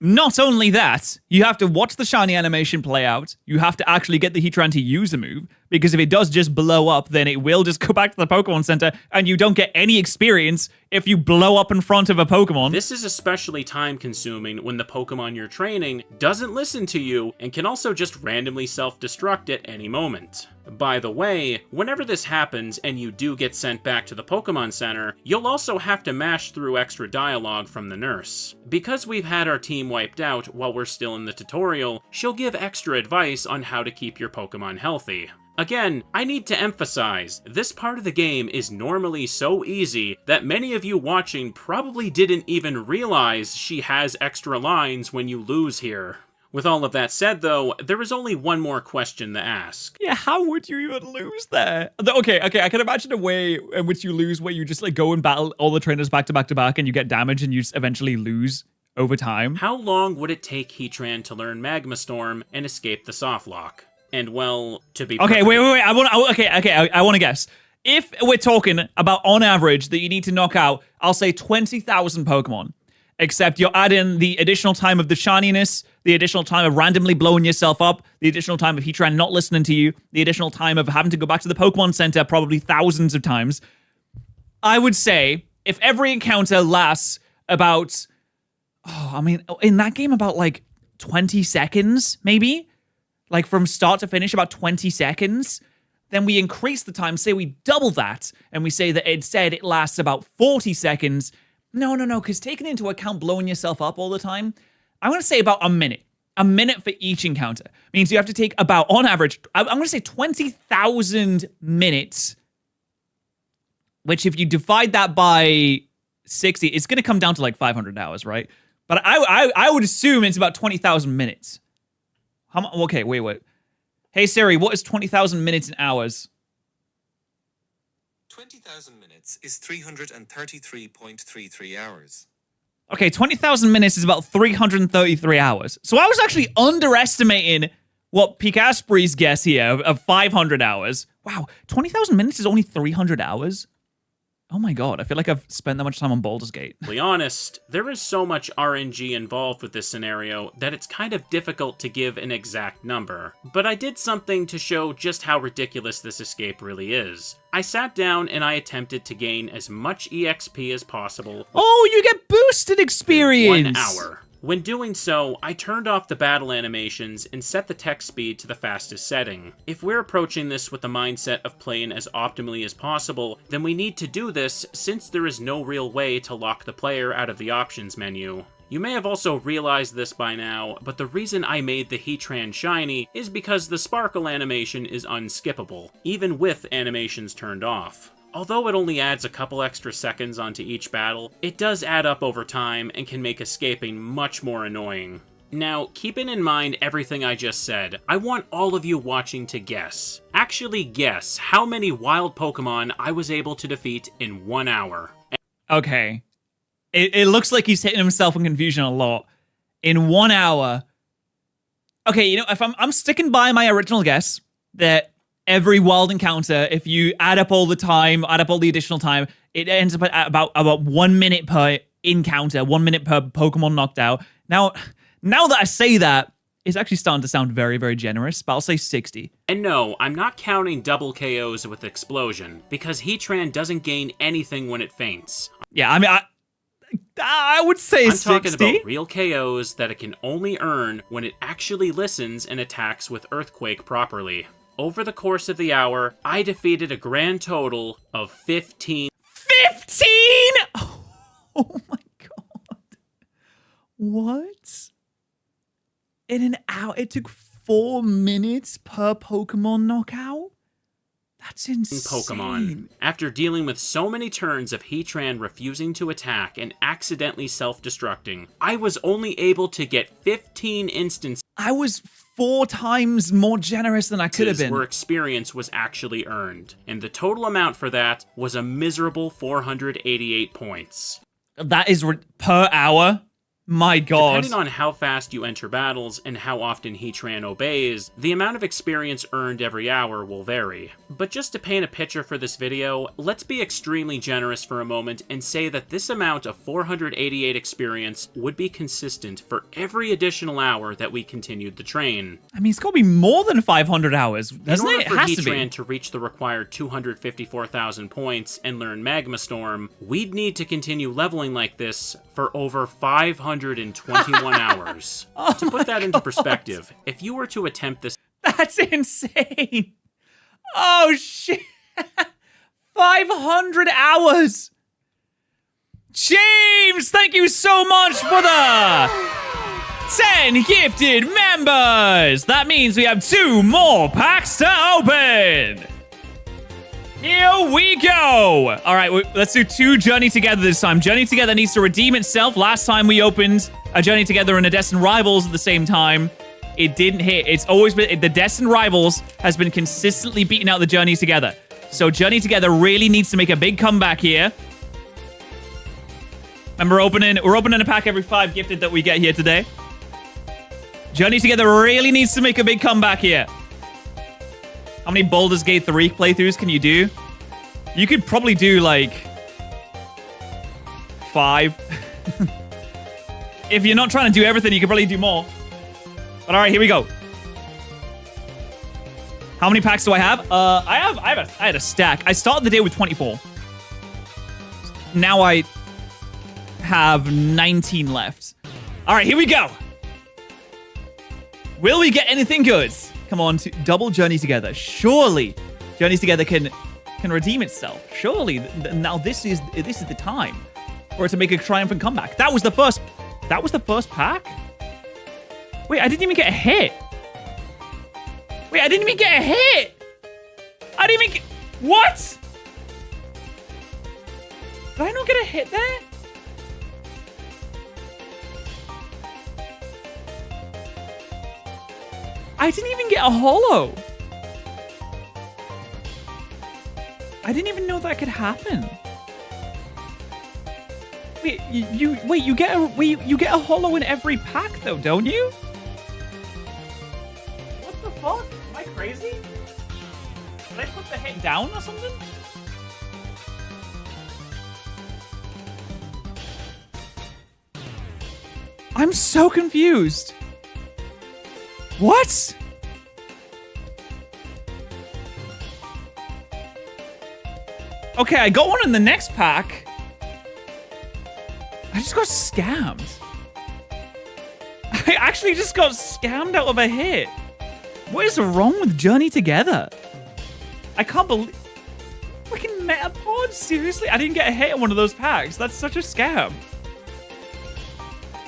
Speaker 1: Not only that, you have to watch the shiny animation play out, you have to actually get the Heatran to use the move, because if it does just blow up, then it will just go back to the Pokemon Center, and you don't get any experience if you blow up in front of a Pokemon.
Speaker 2: This is especially time-consuming when the Pokemon you're training doesn't listen to you and can also just randomly self-destruct at any moment. By the way, whenever this happens and you do get sent back to the Pokemon Center, you'll also have to mash through extra dialogue from the nurse. Because we've had our team wiped out while we're still in the tutorial, she'll give extra advice on how to keep your Pokemon healthy. Again, I need to emphasize, this part of the game is normally so easy that many of you watching probably didn't even realize she has extra lines when you lose here. With all of that said, though, there is only one more question to ask.
Speaker 1: Yeah, how would you even lose there? Okay, I can imagine a way in which you lose where you just like go and battle all the trainers back to back to back and you get damage and you just eventually lose over time.
Speaker 2: How long would it take Heatran to learn Magma Storm and escape the soft lock? And well, to be
Speaker 1: Okay, wait. I want to guess. If we're talking about on average that you need to knock out, I'll say 20,000 Pokemon. Except you're adding the additional time of the shininess, the additional time of randomly blowing yourself up, the additional time of Heatran not listening to you, the additional time of having to go back to the Pokemon Center probably thousands of times. I would say if every encounter lasts about, in that game about like 20 seconds, maybe? Like from start to finish, about 20 seconds. Then we increase the time, say we double that, and we say that instead it lasts about 40 seconds. No, because taking into account blowing yourself up all the time, I'm going to say about a minute. A minute for each encounter. Means you have to take about, on average, I'm going to say 20,000 minutes, which if you divide that by 60, it's going to come down to like 500 hours, right? But I would assume it's about 20,000 minutes. Okay, wait. Hey Siri, what is 20,000 minutes in hours?
Speaker 3: 20,000 minutes is 333.33 hours.
Speaker 1: Okay, 20,000 minutes is about 333 hours. So I was actually underestimating what Pikasperi's guess here of 500 hours. Wow, 20,000 minutes is only 300 hours? Oh my god, I feel like I've spent that much time on Baldur's Gate.
Speaker 2: To be honest, there is so much RNG involved with this scenario that it's kind of difficult to give an exact number. But I did something to show just how ridiculous this escape really is. I sat down and I attempted to gain as much EXP as possible.
Speaker 1: Oh, you get boosted experience!
Speaker 2: 1 hour. When doing so, I turned off the battle animations and set the text speed to the fastest setting. If we're approaching this with the mindset of playing as optimally as possible, then we need to do this since there is no real way to lock the player out of the options menu. You may have also realized this by now, but the reason I made the Heatran shiny is because the sparkle animation is unskippable, even with animations turned off. Although it only adds a couple extra seconds onto each battle, it does add up over time and can make escaping much more annoying. Now, keeping in mind everything I just said, I want all of you watching to guess. Actually guess how many wild Pokemon I was able to defeat in 1 hour.
Speaker 1: Okay. It looks like he's hitting himself in confusion a lot. In 1 hour. Okay, you know, if I'm sticking by my original guess that every wild encounter, if you add up all the time, add up all the additional time, it ends up at about 1 minute per encounter, 1 minute per Pokemon knocked out. Now that I say that, it's actually starting to sound very, very generous, but I'll say 60.
Speaker 2: And no, I'm not counting double KOs with Explosion, because Heatran doesn't gain anything when it faints.
Speaker 1: Yeah, I mean, I would say 60.
Speaker 2: I'm talking about real KOs that it can only earn when it actually listens and attacks with Earthquake properly. Over the course of the hour, I defeated a grand total of 15.
Speaker 1: 15?! Oh my god. What? In an hour? It took 4 minutes per Pokemon knockout? That's insane.
Speaker 2: Pokemon. After dealing with so many turns of Heatran refusing to attack and accidentally self-destructing, I was only able to get 15 instances.
Speaker 1: I was 4 times more generous than I could have been.
Speaker 2: Where experience was actually earned, and the total amount for that was a miserable 488 points.
Speaker 1: That is per hour? My god.
Speaker 2: Depending on how fast you enter battles and how often Heatran obeys, the amount of experience earned every hour will vary. But just to paint a picture for this video, let's be extremely generous for a moment and say that this amount of 488 experience would be consistent for every additional hour that we continued the train.
Speaker 1: I mean, it's got to be more than 500 hours, doesn't it?
Speaker 2: In order for Heatran to reach the required 254,000 points and learn Magma Storm, we'd need to continue leveling like this for over 521 hours. To put that into perspective, if you were to attempt this...
Speaker 1: That's insane! Oh, shit! 500 hours! James, thank you so much for the 10 gifted members! That means we have 2 more packs to open! Here we go. All right, let's do 2 Journey Together this time. Journey Together needs to redeem itself. Last time we opened a Journey Together and a Destined Rivals at the same time, it didn't hit. It's always been, the Destined Rivals has been consistently beating out the Journey Together. So Journey Together really needs to make a big comeback here. And we're opening a pack every 5 gifted that we get here today. Journey Together really needs to make a big comeback here. How many Baldur's Gate 3 playthroughs can you do? You could probably do, like, 5. If you're not trying to do everything, you could probably do more. But all right, here we go. How many packs do I have? I had a stack. I started the day with 24. Now I have 19 left. All right, here we go. Will we get anything good? Come on, double Journey Together. Surely, Journey Together can redeem itself. Surely, now this is the time for it to make a triumphant comeback. That was the first pack. Wait, I didn't even get a hit. Wait, I didn't even get a hit. I didn't even get... What? Did I not get a hit there? I didn't even get a holo. I didn't even know that could happen. Wait, you get a holo in every pack though, don't you? What the fuck? Am I crazy? Did I put the hit down or something? I'm so confused. What? Okay, I got one in the next pack. I just got scammed. I actually just got scammed out of a hit. What is wrong with Journey Together? I can't believe... Freaking Metapod? Seriously? I didn't get a hit in one of those packs. That's such a scam.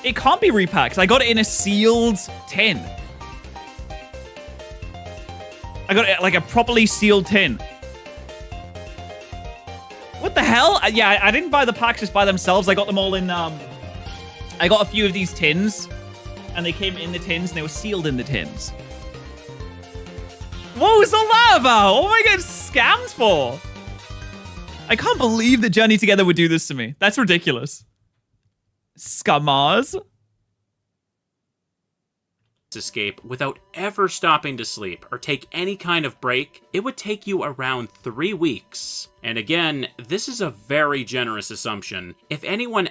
Speaker 1: It can't be repacks. I got it in a sealed tin. I got it like a properly sealed tin. What the hell? Yeah, I didn't buy the packs just by themselves. I got them all in, I got a few of these tins, and they came in the tins, and they were sealed in the tins. What was all that about? Oh my god, scammed for? I can't believe that Journey Together would do this to me. That's ridiculous. Scammers.
Speaker 2: Escape without ever stopping to sleep or take any kind of break, it would take you around 3 weeks. And again, this is a very generous assumption. If anyone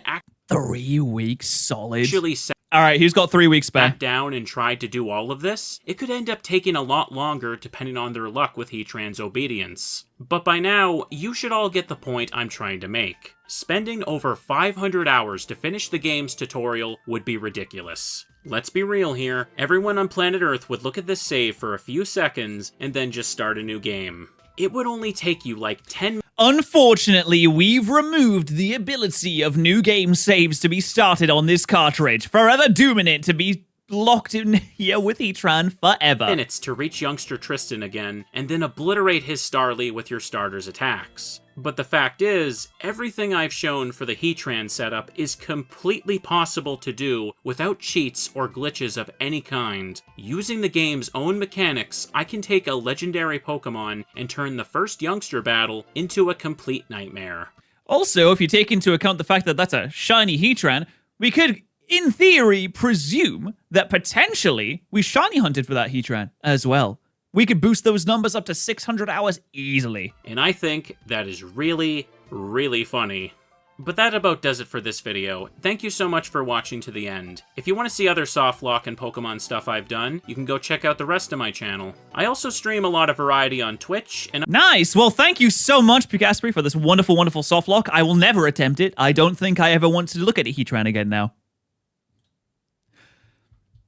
Speaker 1: 3 weeks solid.
Speaker 2: actually sat
Speaker 1: All right, he's got 3 weeks back.
Speaker 2: down and tried to do all of this, it could end up taking a lot longer depending on their luck with Heatran's obedience. But by now, you should all get the point I'm trying to make. Spending over 500 hours to finish the game's tutorial would be ridiculous. Let's be real here, everyone on planet Earth would look at this save for a few seconds and then just start a new game. It would only take you like 10
Speaker 1: Unfortunately, we've removed the ability of new game saves to be started on this cartridge, forever dooming it to be locked in here with Heatran forever.
Speaker 2: minutes to reach youngster Tristan again, and then obliterate his Starly with your starter's attacks. But the fact is, everything I've shown for the Heatran setup is completely possible to do without cheats or glitches of any kind. Using the game's own mechanics, I can take a legendary Pokemon and turn the first youngster battle into a complete nightmare.
Speaker 1: Also, if you take into account the fact that that's a shiny Heatran, we could, in theory, presume that potentially we shiny hunted for that Heatran as well. We could boost those numbers up to 600 hours easily.
Speaker 2: And I think that is really, really funny. But that about does it for this video. Thank you so much for watching to the end. If you want to see other softlock and Pokemon stuff I've done, you can go check out the rest of my channel. I also stream a lot of variety on Twitch, and
Speaker 1: Nice! Well, thank you so much, Picaspri, for this wonderful, wonderful softlock. I will never attempt it. I don't think I ever want to look at a Heatran again now.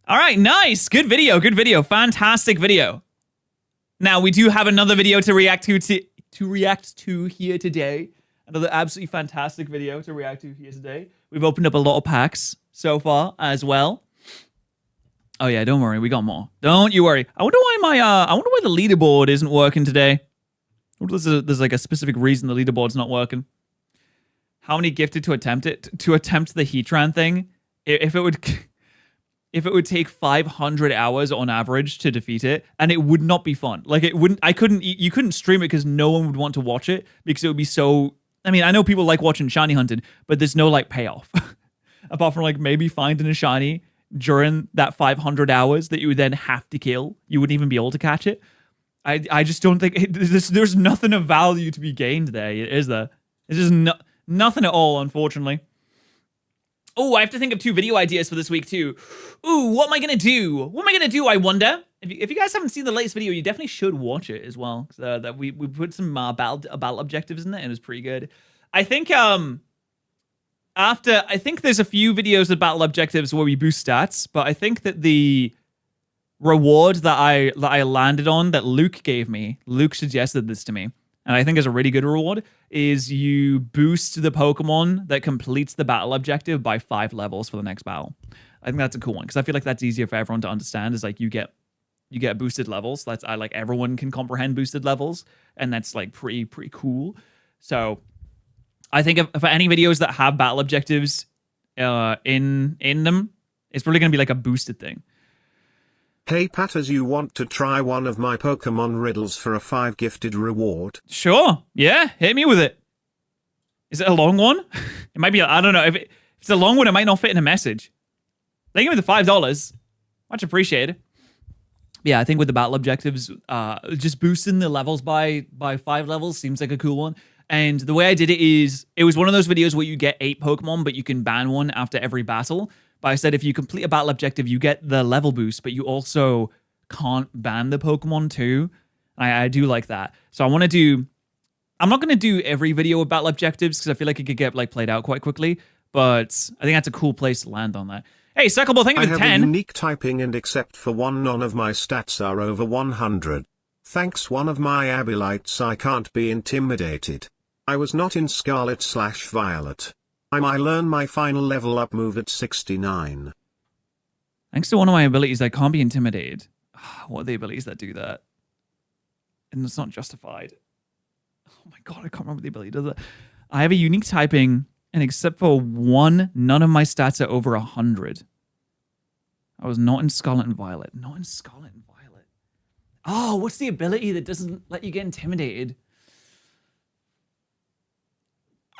Speaker 1: All right, nice! Good video, good video. Fantastic video. Now, we do have another video to react to here today. Another absolutely fantastic video to react to here today. We've opened up a lot of packs so far as well. Oh yeah, don't worry, we got more. Don't you worry. I wonder why the leaderboard isn't working today. There's like a specific reason the leaderboard's not working. How many gifted to attempt it? To attempt the Heatran thing? If it would take 500 hours on average to defeat it, and it would not be fun. Like it wouldn't. You couldn't stream it because no one would want to watch it because it would be so. I mean, I know people like watching shiny hunted, but there's no like payoff apart from like maybe finding a shiny during that 500 hours that you would then have to kill. You wouldn't even be able to catch it. I just don't think there's nothing of value to be gained there, is there? It's just nothing at all, unfortunately. Oh, I have to think of 2 video ideas for this week, too. Ooh, what am I going to do? What am I going to do, I wonder? If you guys haven't seen the latest video, you definitely should watch it as well. That we put some battle objectives in there, and it was pretty good. I think I think there's a few videos of battle objectives where we boost stats, but I think that the reward that I landed on that Luke gave me, Luke suggested this to me, and I think is a really good reward, is you boost the Pokemon that completes the battle objective by 5 levels for the next battle. I think that's a cool one, because I feel like that's easier for everyone to understand, is like you get boosted levels. I like everyone can comprehend boosted levels, and that's like pretty cool. So I think for any videos that have battle objectives in them, it's probably going to be like a boosted thing.
Speaker 3: Hey Patterrz, you want to try one of my Pokemon riddles for a 5 gifted reward?
Speaker 1: Sure. Yeah, hit me with it. Is it a long one? It might be, I don't know. If it's a long one, it might not fit in a message. They give me the $5. Much appreciated. Yeah, I think with the battle objectives, just boosting the levels by 5 levels seems like a cool one. And the way I did it is, it was one of those videos where you get 8 Pokemon, but you can ban one after every battle. But I said if you complete a battle objective, you get the level boost, but you also can't ban the Pokemon too. I do like that. So I'm not going to do every video with battle objectives because I feel like it could get like played out quite quickly. But I think that's a cool place to land on that. Hey, Suckable, thank you for the 10.
Speaker 3: I have a unique typing, and except for one, none of my stats are over 100. Thanks one of my Abilites, I can't be intimidated. I was not in Scarlet/Violet. I learn my final level up move at 69.
Speaker 1: Thanks to one of my abilities, I can't be intimidated. What are the abilities that do that? And it's not justified. Oh my god, I can't remember the ability does it. I have a unique typing, and except for one, none of my stats are over 100. I was not in Scarlet and Violet. Not in Scarlet and Violet. Oh, what's the ability that doesn't let you get intimidated?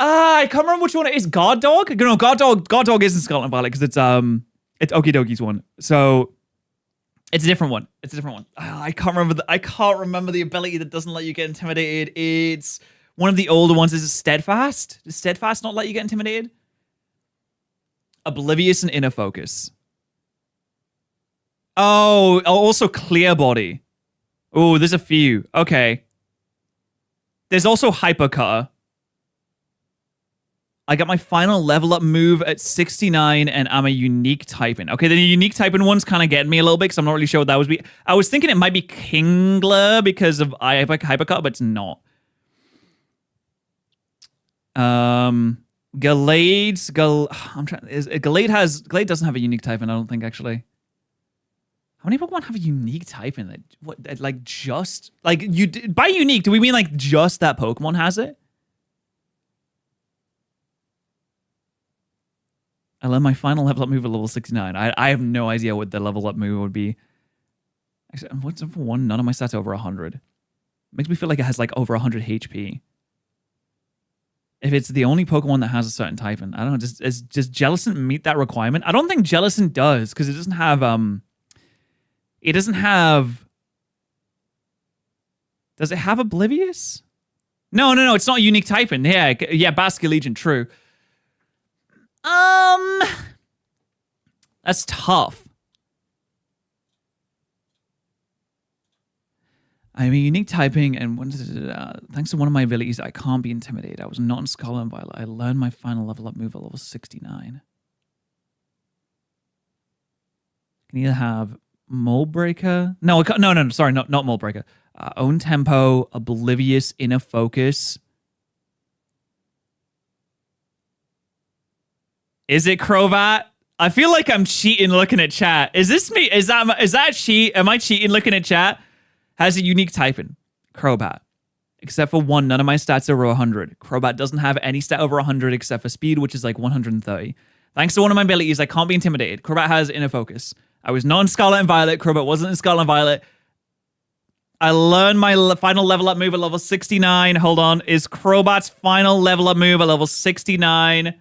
Speaker 1: I can't remember which one it is. Guard Dog? No, Guard Dog isn't Scarlet and Violet because it's Okidoki's one. So it's a different one. I can't remember the ability that doesn't let you get intimidated. It's one of the older ones. Is it Steadfast? Does Steadfast not let you get intimidated? Oblivious and Inner Focus. Oh, also Clear Body. Oh, there's a few. Okay. There's also Hypercutter. I got my final level up move at 69, and I'm a unique typing. Okay, the unique typing one's kind of getting me a little bit because I'm not really sure what that was. I was thinking it might be Kingler because of Hypercut, but it's not. Glade doesn't have a unique typing, I don't think, actually. How many Pokemon have a unique typing? By unique, do we mean like just that Pokemon has it? I learned my final level up move at level 69. I have no idea what the level up move would be. Actually, what's for one? None of my stats are over 100. Makes me feel like it has like over 100 HP. If it's the only Pokemon that has a certain typing, I don't know. Does Jellicent meet that requirement? I don't think Jellicent does because it doesn't have Does it have Oblivious? No. It's not a unique typing. Yeah, Basket Legion. True. That's tough. I have a unique typing, and thanks to one of my abilities, I can't be intimidated. I was not in Scarlet and Violet. I learned my final level up move at level 69. Can either have Mold Breaker. No, sorry, not Mold Breaker. Own Tempo, Oblivious, Inner Focus. Is it Crobat? I feel like I'm cheating looking at chat. Is this me? Is that cheat? Am I cheating looking at chat? Has a unique typing. Crobat. except for one. None of my stats are over 100. Crobat doesn't have any stat over 100 except for speed, which is like 130. Thanks to one of my abilities, I can't be intimidated. Crobat has inner focus. I was not in Scarlet and Violet. Crobat wasn't in Scarlet and Violet. I learned my final level up move at level 69. Hold on. Is Crobat's final level up move at level 69?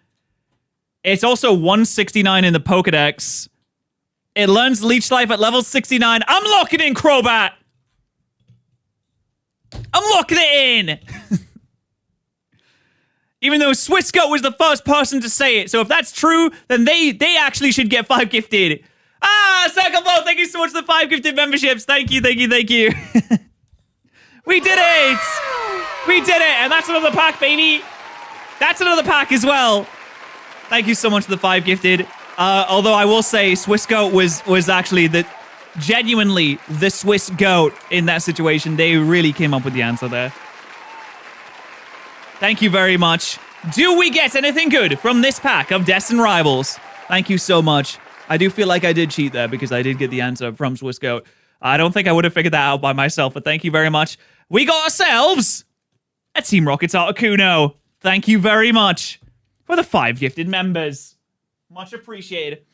Speaker 1: It's also 169 in the Pokedex. It learns Leech Life at level 69. I'm locking in Crobat. I'm locking it in. Even though Swissgoat was the first person to say it. So if that's true, then they actually should get 5 gifted. Second Blow, thank you so much for the 5 gifted memberships. Thank you. We did it. We did it. And that's another pack, baby. That's another pack as well. Thank you so much for the 5 gifted. Although I will say Swissgoat was actually genuinely the Swiss goat in that situation. They really came up with the answer there. Thank you very much. Do we get anything good from this pack of Destined Rivals? Thank you so much. I do feel like I did cheat there because I did get the answer from Swissgoat. I don't think I would have figured that out by myself, but thank you very much. We got ourselves a Team Rocket's Articuno. Thank you very much for the 5 gifted members. Much appreciated.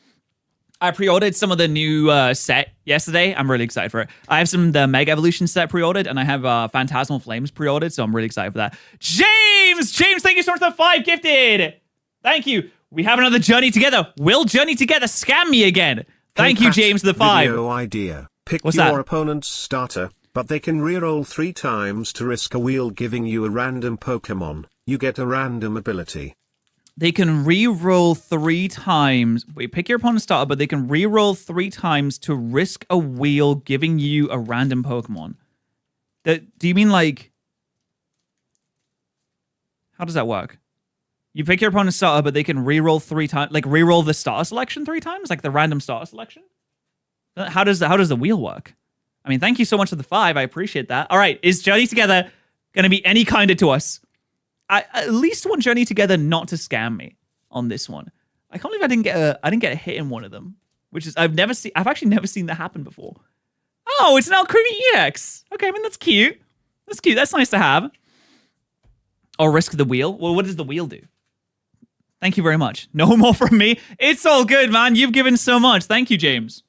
Speaker 1: I pre-ordered some of the new set yesterday. I'm really excited for it. I have the Mega Evolution set pre-ordered, and I have Phantasmal Flames pre-ordered, so I'm really excited for that. James, thank you so much for the 5 gifted. Thank you. We have another Journey Together. Will Journey Together scam me again? Thank you, James, for the 5.
Speaker 3: Video idea. Pick
Speaker 1: What's
Speaker 3: your
Speaker 1: that?
Speaker 3: opponent's starter, but they can reroll 3 times to risk a wheel giving you a random Pokemon. You get a random ability.
Speaker 1: They can re-roll 3 times. Wait, pick your opponent's starter, but they can re-roll 3 times to risk a wheel giving you a random Pokemon. Do you mean like... How does that work? You pick your opponent's starter, but they can re-roll 3 times. Like re-roll the starter selection 3 times? Like the random starter selection? How does the wheel work? I mean, thank you so much for the 5. I appreciate that. All right, is Journey Together going to be any kinder to us? I at least want Journey Together not to scam me on this one. I can't believe I didn't get a hit in one of them, which is I've actually never seen that happen before. Oh, it's an Alcremie EX. Okay, I mean that's cute. That's cute. That's nice to have. Or risk the wheel. Well, what does the wheel do? Thank you very much. No more from me. It's all good, man. You've given so much. Thank you, James.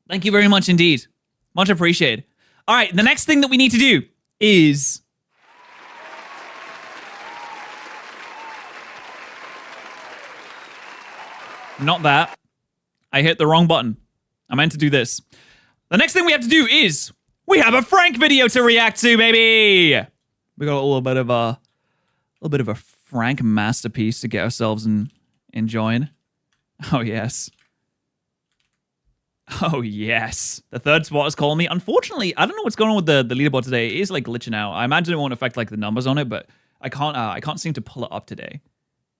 Speaker 1: Thank you very much indeed. Much appreciated. All right, the next thing that we need to do is... Not that. I hit the wrong button. I meant to do this. The next thing we have to do is... We have a Frank video to react to, baby! We got a little bit of a Frank masterpiece to get ourselves enjoying. Oh, yes. Oh, yes. The third spot is calling me. Unfortunately, I don't know what's going on with the leaderboard today. It is, like, glitching out. I imagine it won't affect, like, the numbers on it, but I can't seem to pull it up today.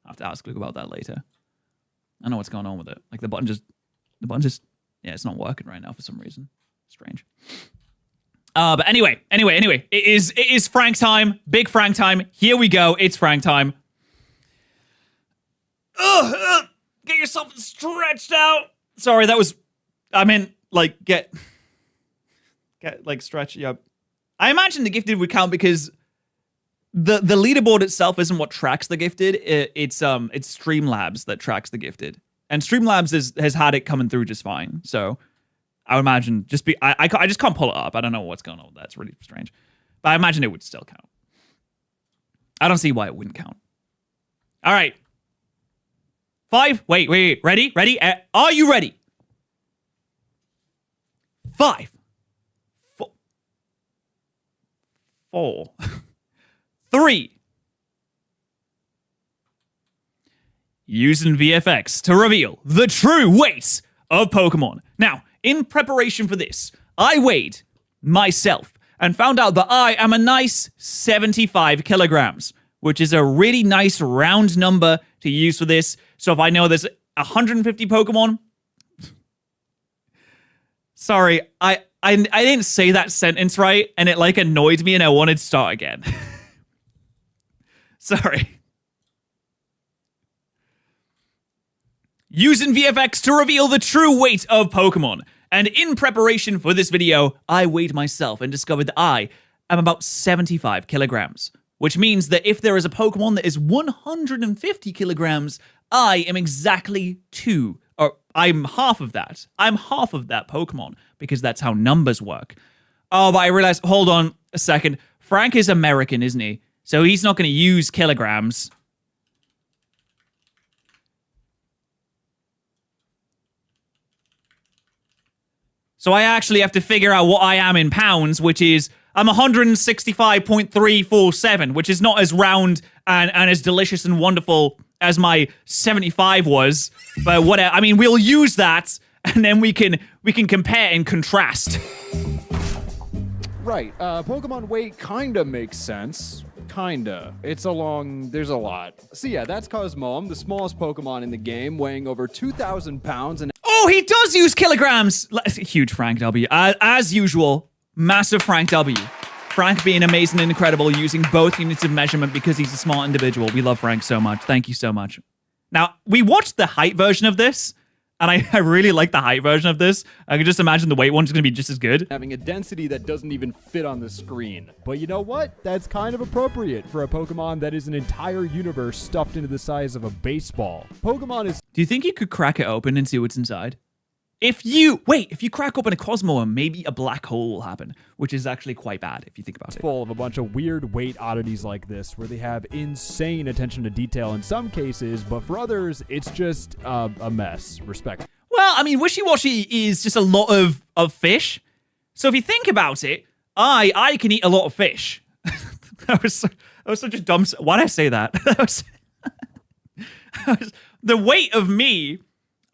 Speaker 1: I'll have to ask Luke about that later. I don't know what's going on with it. Like, the button just... Yeah, it's not working right now for some reason. Strange. But anyway. It is Frank time. Big Frank time. Here we go. It's Frank time. Get yourself stretched out. Sorry, that was... I meant, like, get like, stretch you up. I imagine the gifted would count because the leaderboard itself isn't what tracks the gifted. It's Streamlabs that tracks the gifted. And Streamlabs has had it coming through just fine. So I would imagine I just can't pull it up. I don't know what's going on with that. It's really strange. But I imagine it would still count. I don't see why it wouldn't count. All right. 5. Wait. Ready? Are you ready? 5, 4, 3. Using VFX to reveal the true weight of Pokemon. Now, in preparation for this, I weighed myself and found out that I am a nice 75 kilograms, which is a really nice round number to use for this. So if I know there's 150 Pokemon... Sorry, I didn't say that sentence right, and it, like, annoyed me, and I wanted to start again. Sorry. Using VFX to reveal the true weight of Pokemon. And in preparation for this video, I weighed myself and discovered that I I'm about 75 kilograms, which means that if there is a Pokemon that is 150 kilograms, I am exactly 2, or I'm half of that. I'm half of that Pokemon, because that's how numbers work. Oh, but I realized, hold on a second. Frank is American, isn't he? So he's not going to use kilograms. So I actually have to figure out what I am in pounds, which is, I'm 165.347, which is not as round and as delicious and wonderful as my 75 was. But whatever. I mean, we'll use that, and then we can compare and contrast.
Speaker 4: Right. Pokemon weight kinda makes sense. Kinda. There's a lot. So yeah, that's Cosmoem, the smallest Pokemon in the game, weighing over 2,000 pounds and...
Speaker 1: Oh, he does use kilograms! Huge Frank W. As usual, massive Frank W. Frank being amazing and incredible, using both units of measurement because he's a smart individual. We love Frank so much. Thank you so much. Now, we watched the height version of this, and I really like the height version of this. I can just imagine the weight one's going to be just as good.
Speaker 4: Having a density that doesn't even fit on the screen. But you know what? That's kind of appropriate for a Pokemon that is an entire universe stuffed into the size of a baseball. Pokemon is...
Speaker 1: Do you think you could crack it open and see what's inside? If you crack open a Cosmoem, maybe a black hole will happen, which is actually quite bad if you think about it.
Speaker 4: Full of a bunch of weird weight oddities like this, where they have insane attention to detail in some cases, but for others, it's just a mess. Respect.
Speaker 1: Well, I mean, Wishy-Washy is just a lot of fish. So if you think about it, I can eat a lot of fish. that was such a dumb... Why did I say that? The weight of me...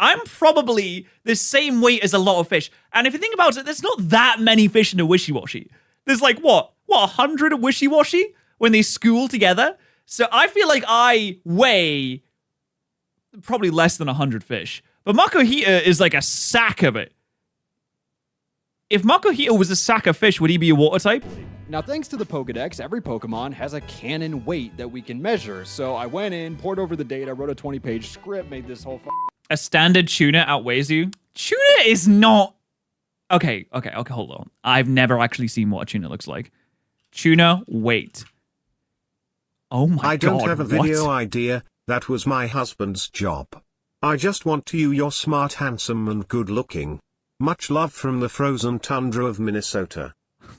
Speaker 1: I'm probably the same weight as a lot of fish. And if you think about it, there's not that many fish in a Wishy-Washy. There's like, what, 100 of Wishy-Washy when they school together? So I feel like I weigh probably less than 100 fish. But Makuhita is like a sack of it. If Makuhita was a sack of fish, would he be a water type?
Speaker 4: Now, thanks to the Pokedex, every Pokemon has a canon weight that we can measure. So I went in, poured over the data, wrote a 20-page script, made this whole...
Speaker 1: A standard tuna outweighs you? Tuna is not... Okay, hold on. I've never actually seen what a tuna looks like. Tuna weight. Oh my god,
Speaker 3: I don't have a video idea, that was my husband's job. I just want you, you're smart, handsome, and good looking. Much love from the frozen tundra of Minnesota.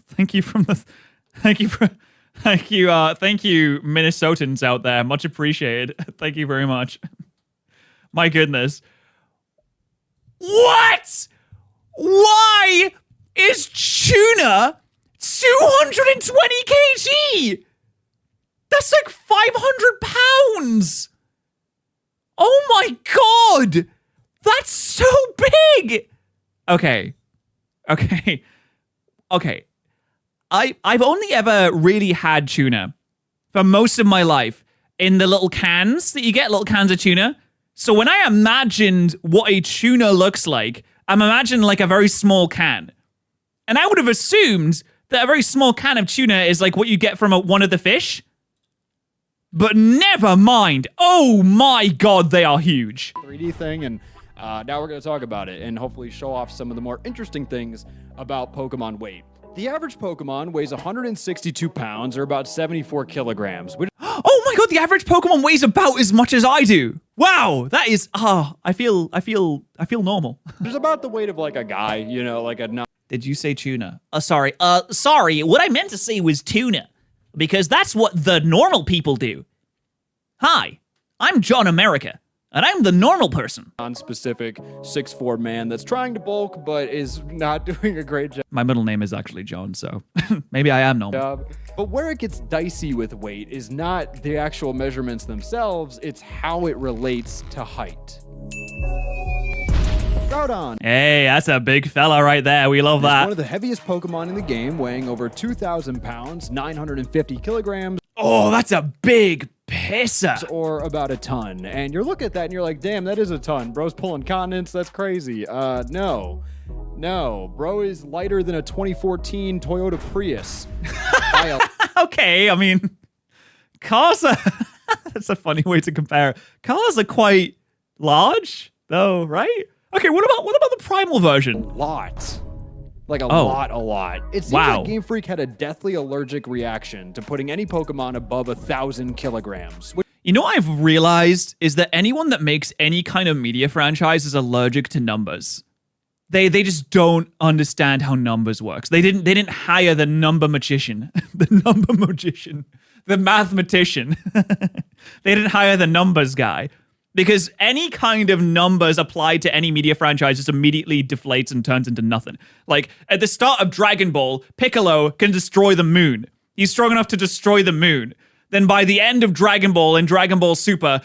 Speaker 1: Thank you, Minnesotans out there. Much appreciated. Thank you very much. My goodness. What? Why is tuna 220 kg? That's like 500 pounds. Oh my god. That's so big. Okay. I've only ever really had tuna for most of my life in the little cans that you get, little cans of tuna. So when I imagined what a tuna looks like, I'm imagining like a very small can. And I would have assumed that a very small can of tuna is like what you get from one of the fish. But never mind. Oh my god, they are huge.
Speaker 4: 3D thing, and now we're going to talk about it and hopefully show off some of the more interesting things about Pokemon weight. The average Pokemon weighs 162 pounds, or about 74 kilograms.
Speaker 1: Oh my god, the average Pokemon weighs about as much as I do. Wow, that is, I feel normal.
Speaker 4: There's about the weight of like a guy, you know, like a...
Speaker 1: Did you say tuna? Sorry, what I meant to say was tuna, because that's what the normal people do. Hi, I'm John America, and I'm the normal person.
Speaker 4: Non-specific 6'4" man that's trying to bulk, but is not doing a great job.
Speaker 1: My middle name is actually John, so maybe I am normal.
Speaker 4: But where it gets dicey with weight is not the actual measurements themselves, it's how it relates to height. Groudon.
Speaker 1: Hey, that's a big fella right there. We love that.
Speaker 4: One of the heaviest Pokemon in the game, weighing over 2,000 pounds, 950 kilograms.
Speaker 1: Oh, that's a big pisser.
Speaker 4: Or about a ton. And you're looking at that and you're like, damn, that is a ton. Bro's pulling continents. That's crazy. No, bro is lighter than a 2014 Toyota Prius.
Speaker 1: Okay, I mean, cars are... That's a funny way to compare. Cars are quite large, though, right? Okay, what about the primal version?
Speaker 4: Lots. Like a lot. It seems like Game Freak had a deathly allergic reaction to putting any Pokemon above 1,000 kilograms.
Speaker 1: You know what I've realized is that anyone that makes any kind of media franchise is allergic to numbers. They just don't understand how numbers works. They didn't hire the number magician, the mathematician. They didn't hire the numbers guy. Because any kind of numbers applied to any media franchise just immediately deflates and turns into nothing. Like, at the start of Dragon Ball, Piccolo can destroy the moon. He's strong enough to destroy the moon. Then by the end of Dragon Ball and Dragon Ball Super,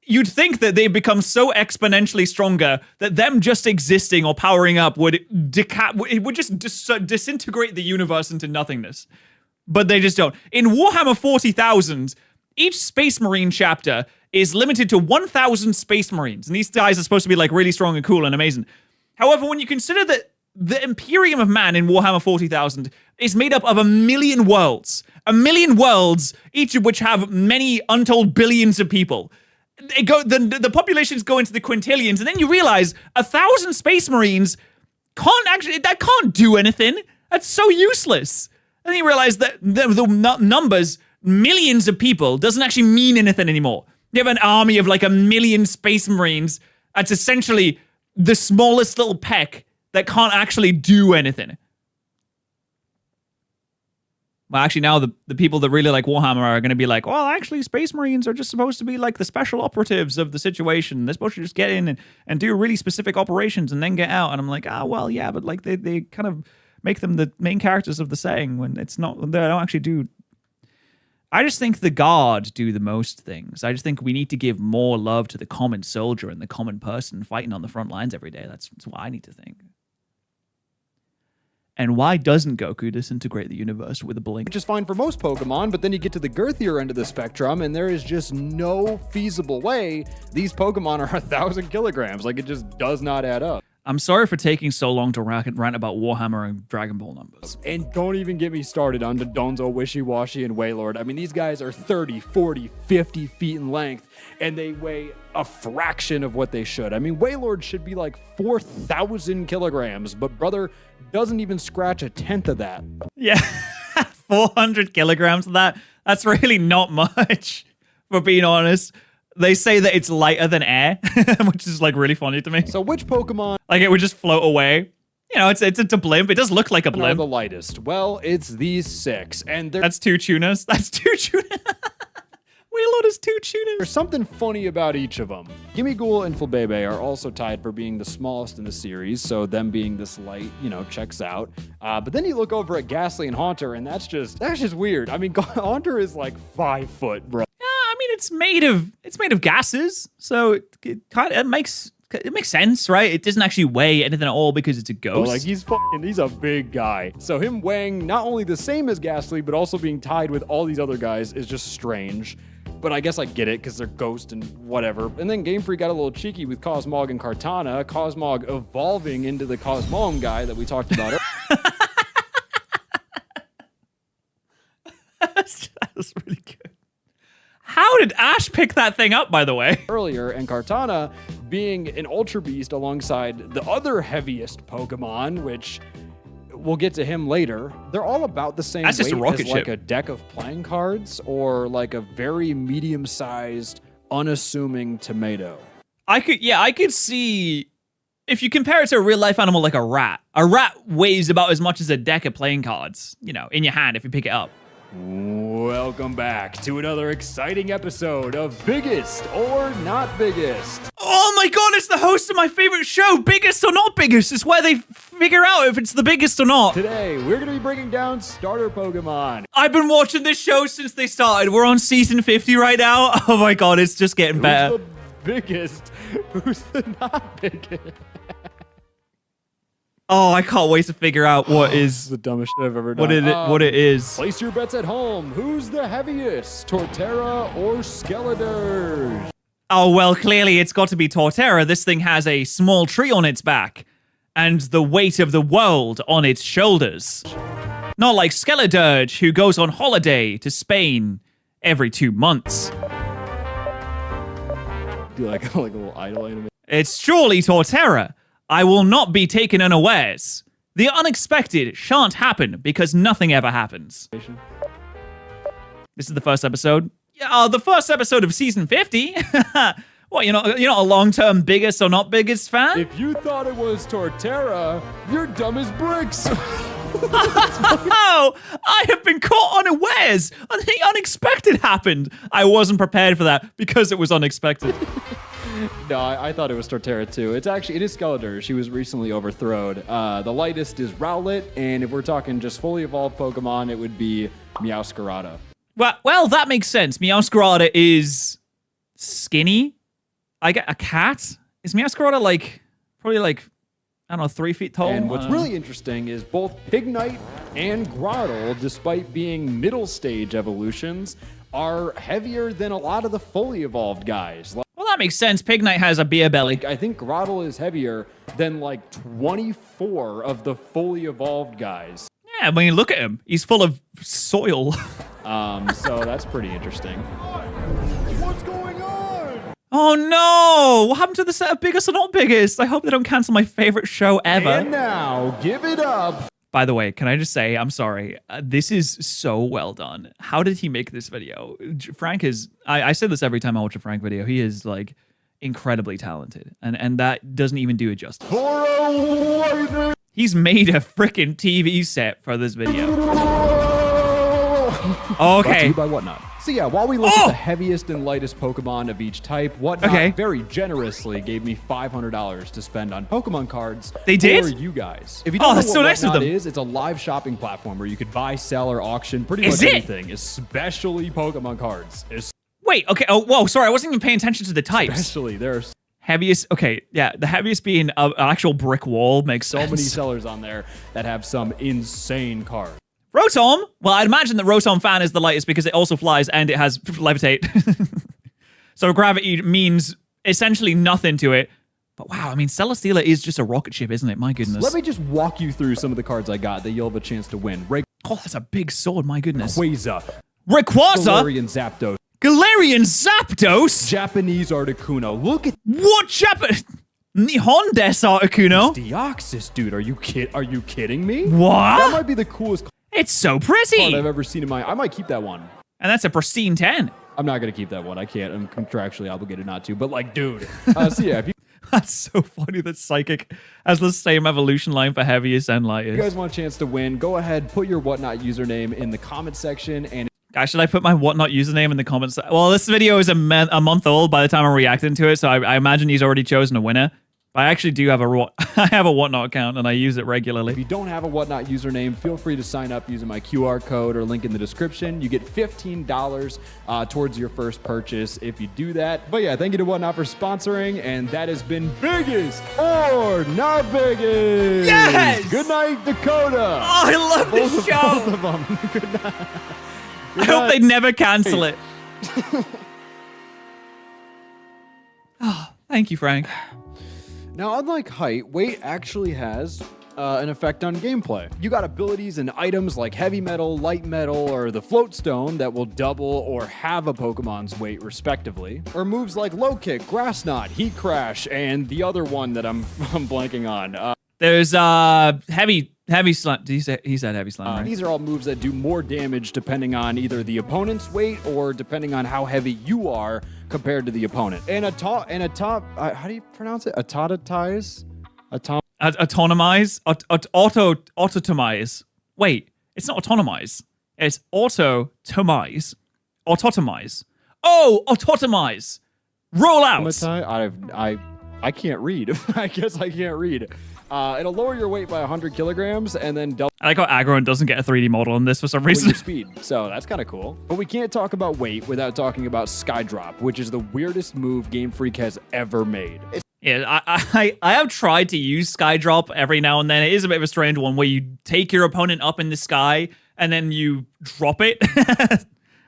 Speaker 1: you'd think that they've become so exponentially stronger that them just existing or powering up would just disintegrate the universe into nothingness. But they just don't. In Warhammer 40,000, each Space Marine chapter is limited to 1,000 Space Marines. And these guys are supposed to be like really strong and cool and amazing. However, when you consider that the Imperium of Man in Warhammer 40,000 is made up of 1 million worlds. 1 million worlds, each of which have many untold billions of people. The populations go into the quintillions, and then you realize 1,000 Space Marines can't do anything. That's so useless. And then you realize that the numbers, millions of people, doesn't actually mean anything anymore. You have an army of like 1 million Space Marines. That's essentially the smallest little peck that can't actually do anything. Well, actually, now the people that really like Warhammer are going to be like, well, actually, Space Marines are just supposed to be like the special operatives of the situation. They're supposed to just get in and do really specific operations and then get out. And I'm like, well, yeah, but like they kind of make them the main characters of the setting when it's not, they don't actually do. I just think the Guard do the most things. I just think we need to give more love to the common soldier and the common person fighting on the front lines every day. That's what I need to think. And why doesn't Goku disintegrate the universe with a blink?
Speaker 4: Which is fine for most Pokemon, but then you get to the girthier end of the spectrum, and there is just no feasible way these Pokemon are 1,000 kilograms. Like, it just does not add up.
Speaker 1: I'm sorry for taking so long to rant about Warhammer and Dragon Ball numbers.
Speaker 4: And don't even get me started on Donzo, Wishy-Washy, and Wailord. I mean, these guys are 30, 40, 50 feet in length, and they weigh a fraction of what they should. I mean, Wailord should be like 4,000 kilograms, but brother doesn't even scratch a tenth of that.
Speaker 1: Yeah, 400 kilograms of that? That's really not much, for being honest. They say that it's lighter than air, which is like really funny to me.
Speaker 4: So which Pokemon...
Speaker 1: Like it would just float away. You know, it's a blimp. It does look like a blimp.
Speaker 4: ...are the lightest? Well, it's these 6. And
Speaker 1: that's 2 tunas. That's 2 tunas. Wailord is 2 tunas.
Speaker 4: There's something funny about each of them. Gimmighoul and Flabebe are also tied for being the smallest in the series, so them being this light, you know, checks out. But then you look over at Ghastly and Haunter, and that's just weird. I mean, Haunter is like 5 foot, bro.
Speaker 1: I mean, it's made of gases, so it makes sense, right? It doesn't actually weigh anything at all because it's a ghost.
Speaker 4: Like he's a big guy. So him weighing not only the same as Ghastly, but also being tied with all these other guys is just strange. But I guess I get it because they're ghost and whatever. And then Game Freak got a little cheeky with Cosmog and Kartana. Cosmog evolving into the Cosmome guy that we talked about earlier.
Speaker 1: That was really good. How did Ash pick that thing up, by the way?
Speaker 4: Earlier, and Kartana being an Ultra Beast alongside the other heaviest Pokemon, which we'll get to him later. They're all about the same weight
Speaker 1: just a rocket
Speaker 4: as like
Speaker 1: ship.
Speaker 4: A deck of playing cards or like a very medium-sized, unassuming tomato.
Speaker 1: I could see if you compare it to a real-life animal like a rat. A rat weighs about as much as a deck of playing cards, you know, in your hand if you pick it up.
Speaker 4: Welcome back to another exciting episode of Biggest or Not Biggest.
Speaker 1: Oh my god, it's the host of my favorite show, Biggest or Not Biggest. It's where they figure out if it's the biggest or not.
Speaker 4: Today, we're going to be breaking down starter Pokemon.
Speaker 1: I've been watching this show since they started. We're on season 50 right now. Oh my god, it's just getting better.
Speaker 4: Who's the biggest? Who's the not biggest?
Speaker 1: Oh, I can't wait to figure out what is
Speaker 4: the dumbest shit I've ever done.
Speaker 1: What it is.
Speaker 4: Place your bets at home. Who's the heaviest, Torterra or Skeledirge?
Speaker 1: Oh, well, clearly it's got to be Torterra. This thing has a small tree on its back and the weight of the world on its shoulders. Not like Skeledirge, who goes on holiday to Spain every 2 months.
Speaker 4: Do like a little idle animation.
Speaker 1: It's surely Torterra. I will not be taken unawares. The unexpected shan't happen because nothing ever happens. This is the first episode. Yeah, the first episode of season 50. What, you're not a long-term biggest or not biggest fan?
Speaker 4: If you thought it was Torterra, you're dumb as bricks.
Speaker 1: Oh, I have been caught unawares. The unexpected happened. I wasn't prepared for that because it was unexpected.
Speaker 4: No, I thought it was Torterra too. It is Skeletor. She was recently overthrown. The lightest is Rowlet, and if we're talking just fully evolved Pokemon, it would be Meowscarada.
Speaker 1: Well, that makes sense. Meowscarada is skinny. I get a cat. Is Meowscarada probably I don't know, 3 feet tall?
Speaker 4: And what's really interesting is both Pignite and Grotle, despite being middle stage evolutions, are heavier than a lot of the fully evolved guys.
Speaker 1: Well, that makes sense. Pignite has a beer belly.
Speaker 4: I think Grotle is heavier than 24 of the fully evolved guys.
Speaker 1: Yeah, when you look at him, he's full of soil.
Speaker 4: So that's pretty interesting. What's going on?
Speaker 1: Oh no! What happened to the set of biggest or not biggest? I hope they don't cancel my favorite show ever.
Speaker 4: And now, give it up.
Speaker 1: By the way, can I just say, I'm sorry. This is so well done. How did he make this video? Frank is, I say this every time I watch a Frank video. He is incredibly talented. And that doesn't even do it justice. He's made a freaking TV set for this video.
Speaker 4: Brought to
Speaker 1: Okay.
Speaker 4: you by Whatnot. So yeah, while we look at the heaviest and lightest Pokemon of each type, Whatnot very generously gave me $500 to spend on Pokemon cards.
Speaker 1: They did?
Speaker 4: For you guys. If you don't know
Speaker 1: that's
Speaker 4: what
Speaker 1: so nice of
Speaker 4: Whatnot
Speaker 1: them.
Speaker 4: is, it's a live shopping platform where you could buy, sell, or auction pretty
Speaker 1: Is
Speaker 4: much
Speaker 1: it?
Speaker 4: anything, especially Pokemon cards.
Speaker 1: Wait, okay. Oh, whoa, sorry. I wasn't even paying attention to the types.
Speaker 4: Especially, there's
Speaker 1: Heaviest, okay, yeah. The heaviest being an actual brick wall makes
Speaker 4: so
Speaker 1: sense.
Speaker 4: many sellers on there that have some insane cards.
Speaker 1: Rotom? Well, I'd imagine that Rotom Fan is the lightest because it also flies and it has levitate. So gravity means essentially nothing to it. But wow, I mean, Celesteela is just a rocket ship, isn't it? My goodness.
Speaker 4: Let me just walk you through some of the cards I got that you'll have a chance to win.
Speaker 1: Oh, that's a big sword, my goodness.
Speaker 4: Rayquaza,
Speaker 1: Rayquaza?
Speaker 4: Galarian Zapdos,
Speaker 1: Galarian Zapdos?
Speaker 4: Japanese Articuno. Look at
Speaker 1: What Japan? Nihon desu Articuno?
Speaker 4: Deoxys, dude. Are you kidding me? That
Speaker 1: What?
Speaker 4: might be the coolest
Speaker 1: It's so
Speaker 4: card
Speaker 1: pretty.
Speaker 4: I've ever seen in my. I might keep that one.
Speaker 1: And that's a pristine 10.
Speaker 4: I'm not gonna keep that one. I can't. I'm contractually obligated not to. But dude. So yeah, if you
Speaker 1: That's so funny that Psychic has the same evolution line for heaviest and lightest.
Speaker 4: guys want a chance to win, go ahead, put your Whatnot username in the comment section, and
Speaker 1: Guys, should I put my Whatnot username in the comments? Well, this video is a month old by the time I'm reacting to it, so I imagine he's already chosen a winner. But I actually do have I have a Whatnot account, and I use it regularly.
Speaker 4: if you don't have a Whatnot username, feel free to sign up using my QR code or link in the description. You get $15 towards your first purchase if you do that. But yeah, thank you to Whatnot for sponsoring, and that has been Biggest or Not Biggest.
Speaker 1: Yes!
Speaker 4: Good night, Dakota.
Speaker 1: Oh, I love this show!
Speaker 4: Both of them. Good night.
Speaker 1: I hope they never cancel it. Oh, thank you, Frank.
Speaker 4: Now, unlike height, weight actually has an effect on gameplay. You got abilities and items like heavy metal, light metal, or the float stone that will double or halve a Pokemon's weight respectively. Or moves like low kick, grass knot, heat crash, and the other one that I'm blanking on.
Speaker 1: There's heavy slime. He said heavy slime, right?
Speaker 4: These are all moves that do more damage depending on either the opponent's weight or depending on how heavy you are compared to the opponent. And a top, how do you pronounce it? Autotomize?
Speaker 1: Autonomize? Autotomize. Wait, it's not autonomize. It's autotomize. Autotomize. Oh, autotomize. Roll out.
Speaker 4: I can't read. I guess I can't read. It'll lower your weight by 100 kilograms and then double
Speaker 1: I like how Aggron doesn't get a 3D model on this for some reason.
Speaker 4: your speed. So that's kind of cool. But we can't talk about weight without talking about Skydrop, which is the weirdest move Game Freak has ever made.
Speaker 1: Yeah, I have tried to use Skydrop every now and then. It is a bit of a strange one where you take your opponent up in the sky and then you drop it,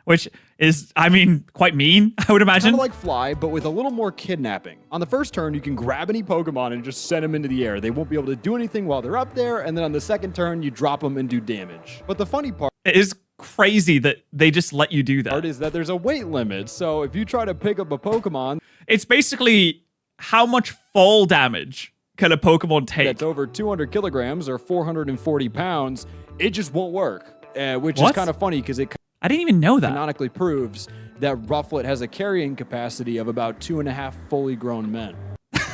Speaker 1: which is, I mean, quite mean, I would imagine.
Speaker 4: Kind of like Fly, but with a little more kidnapping. On the first turn, you can grab any Pokemon and just send them into the air. They won't be able to do anything while they're up there, and then on the second turn, you drop them and do damage. But the funny part
Speaker 1: It is crazy that they just let you do that.
Speaker 4: is that there's a weight limit. So if you try to pick up a Pokemon,
Speaker 1: It's basically how much fall damage can a Pokemon take?
Speaker 4: That's over 200 kilograms or 440 pounds, it just won't work. Which
Speaker 1: What?
Speaker 4: is kind of funny because it
Speaker 1: I didn't even know that.
Speaker 4: canonically proves that Rufflet has a carrying capacity of about 2.5 fully grown men.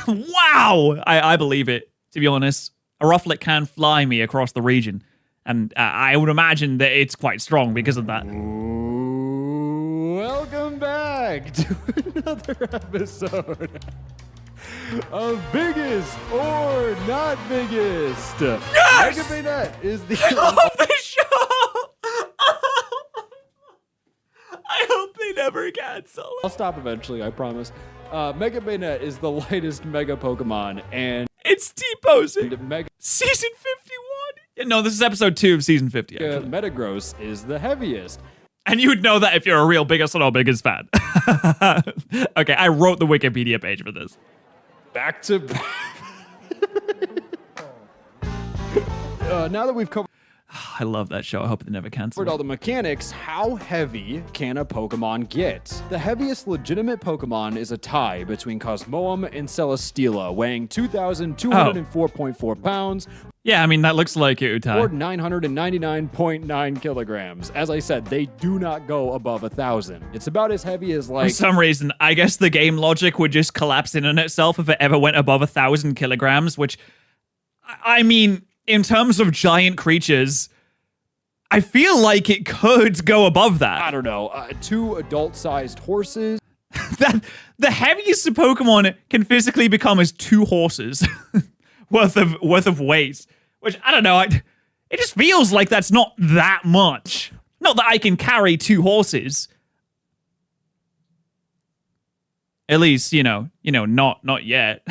Speaker 1: Wow! I believe it, to be honest. A Rufflet can fly me across the region. And I would imagine that it's quite strong because of that.
Speaker 4: Welcome back to another episode of Biggest or Not Biggest.
Speaker 1: Yes!
Speaker 4: Mega Bayonet is the...
Speaker 1: I love this show! I hope they never cancel
Speaker 4: I'll
Speaker 1: it.
Speaker 4: stop eventually, I promise. Mega Bayonet is the lightest Mega Pokemon, and
Speaker 1: It's T-posing.
Speaker 4: Mega
Speaker 1: Season 51? No, this is episode 2 of season 50, actually.
Speaker 4: Metagross is the heaviest.
Speaker 1: And you would know that if you're a real Biggest or Not Biggest fan. Okay, I wrote the Wikipedia page for this.
Speaker 4: Back to... now that we've covered
Speaker 1: I love that show. I hope they never cancel
Speaker 4: all
Speaker 1: it.
Speaker 4: the mechanics, how heavy can a Pokemon get? The heaviest legitimate Pokemon is a tie between Cosmoem and Celesteela, weighing 2,204.4 pounds
Speaker 1: Yeah, I mean, that looks like it,
Speaker 4: or
Speaker 1: Utai.
Speaker 4: 999.9 kilograms. As I said, they do not go above 1,000. It's about as heavy as
Speaker 1: For
Speaker 4: like...
Speaker 1: some reason, I guess the game logic would just collapse in on itself if it ever went above 1,000 kilograms, which, I mean, in terms of giant creatures, I feel like it could go above
Speaker 4: I
Speaker 1: that.
Speaker 4: don't know, 2 adult-sized horses.
Speaker 1: That the heaviest a Pokemon can physically become is 2 horses worth of weight, which I don't know. It just feels like that's not that much. Not that I can carry 2 horses. At least, not yet.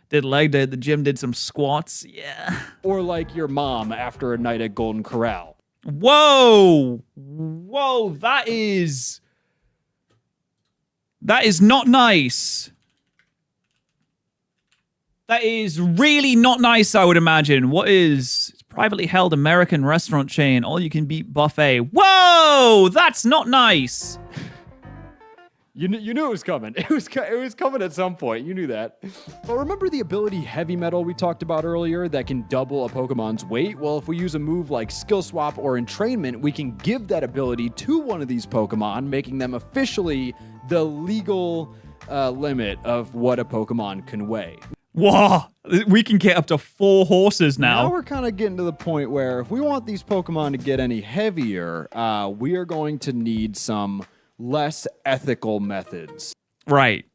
Speaker 1: Did leg day at the gym, did some squats. Yeah.
Speaker 4: Or like your mom after a night at Golden Corral.
Speaker 1: Whoa, that is not nice. That is really not nice, I would imagine. What is it's privately held American restaurant chain, all you can beat buffet. Whoa, that's not nice.
Speaker 4: You knew it was coming. It was coming at some point. You knew that. But remember the ability Heavy Metal we talked about earlier that can double a Pokemon's weight? Well, if we use a move like Skill Swap or Entrainment, we can give that ability to one of these Pokemon, making them officially the legal limit of what a Pokemon can weigh.
Speaker 1: Whoa, we can get up to 4 horses
Speaker 4: Now
Speaker 1: now.
Speaker 4: we're kind of getting to the point where if we want these Pokemon to get any heavier, we are going to need some less ethical methods.
Speaker 1: Right.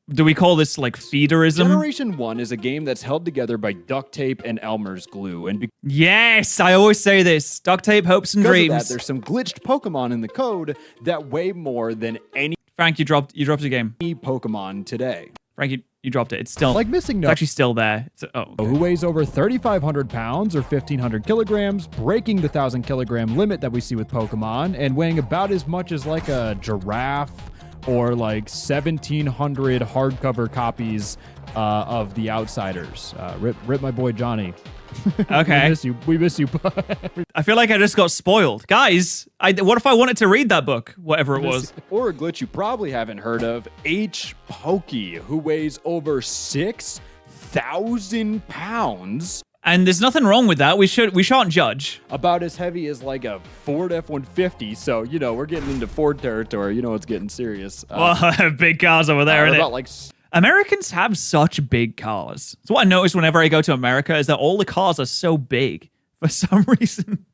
Speaker 1: Do we call this like feederism?
Speaker 4: Generation 1 is a game that's held together by duct tape and Elmer's glue, and
Speaker 1: Yes, I always say this. Duct tape, hopes, and
Speaker 4: because
Speaker 1: dreams.
Speaker 4: of that, there's some glitched Pokemon in the code that weigh more than any
Speaker 1: Frank, you dropped your game.
Speaker 4: Pokemon today.
Speaker 1: Frank, you dropped it. It's still
Speaker 4: Like Missing
Speaker 1: it's
Speaker 4: No,
Speaker 1: actually still there. Okay.
Speaker 4: who weighs over 3,500 pounds or 1,500 kilograms, breaking the 1,000 kilogram limit that we see with Pokemon, and weighing about as much as like a giraffe or like 1,700 hardcover copies of The Outsiders. Rip my boy Johnny.
Speaker 1: Okay.
Speaker 4: We miss you.
Speaker 1: I feel like I just got spoiled. Guys, what if I wanted to read that book? Whatever it was.
Speaker 4: Or a glitch you probably haven't heard of, H. Pokey, who weighs over 6,000 pounds.
Speaker 1: And there's nothing wrong with that. We shan't judge.
Speaker 4: About as heavy as like a Ford F-150. So, we're getting into Ford territory. It's getting serious.
Speaker 1: Well, big cars over there, isn't it?
Speaker 4: about like
Speaker 1: Americans have such big cars. So what I notice whenever I go to America is that all the cars are so big for some reason.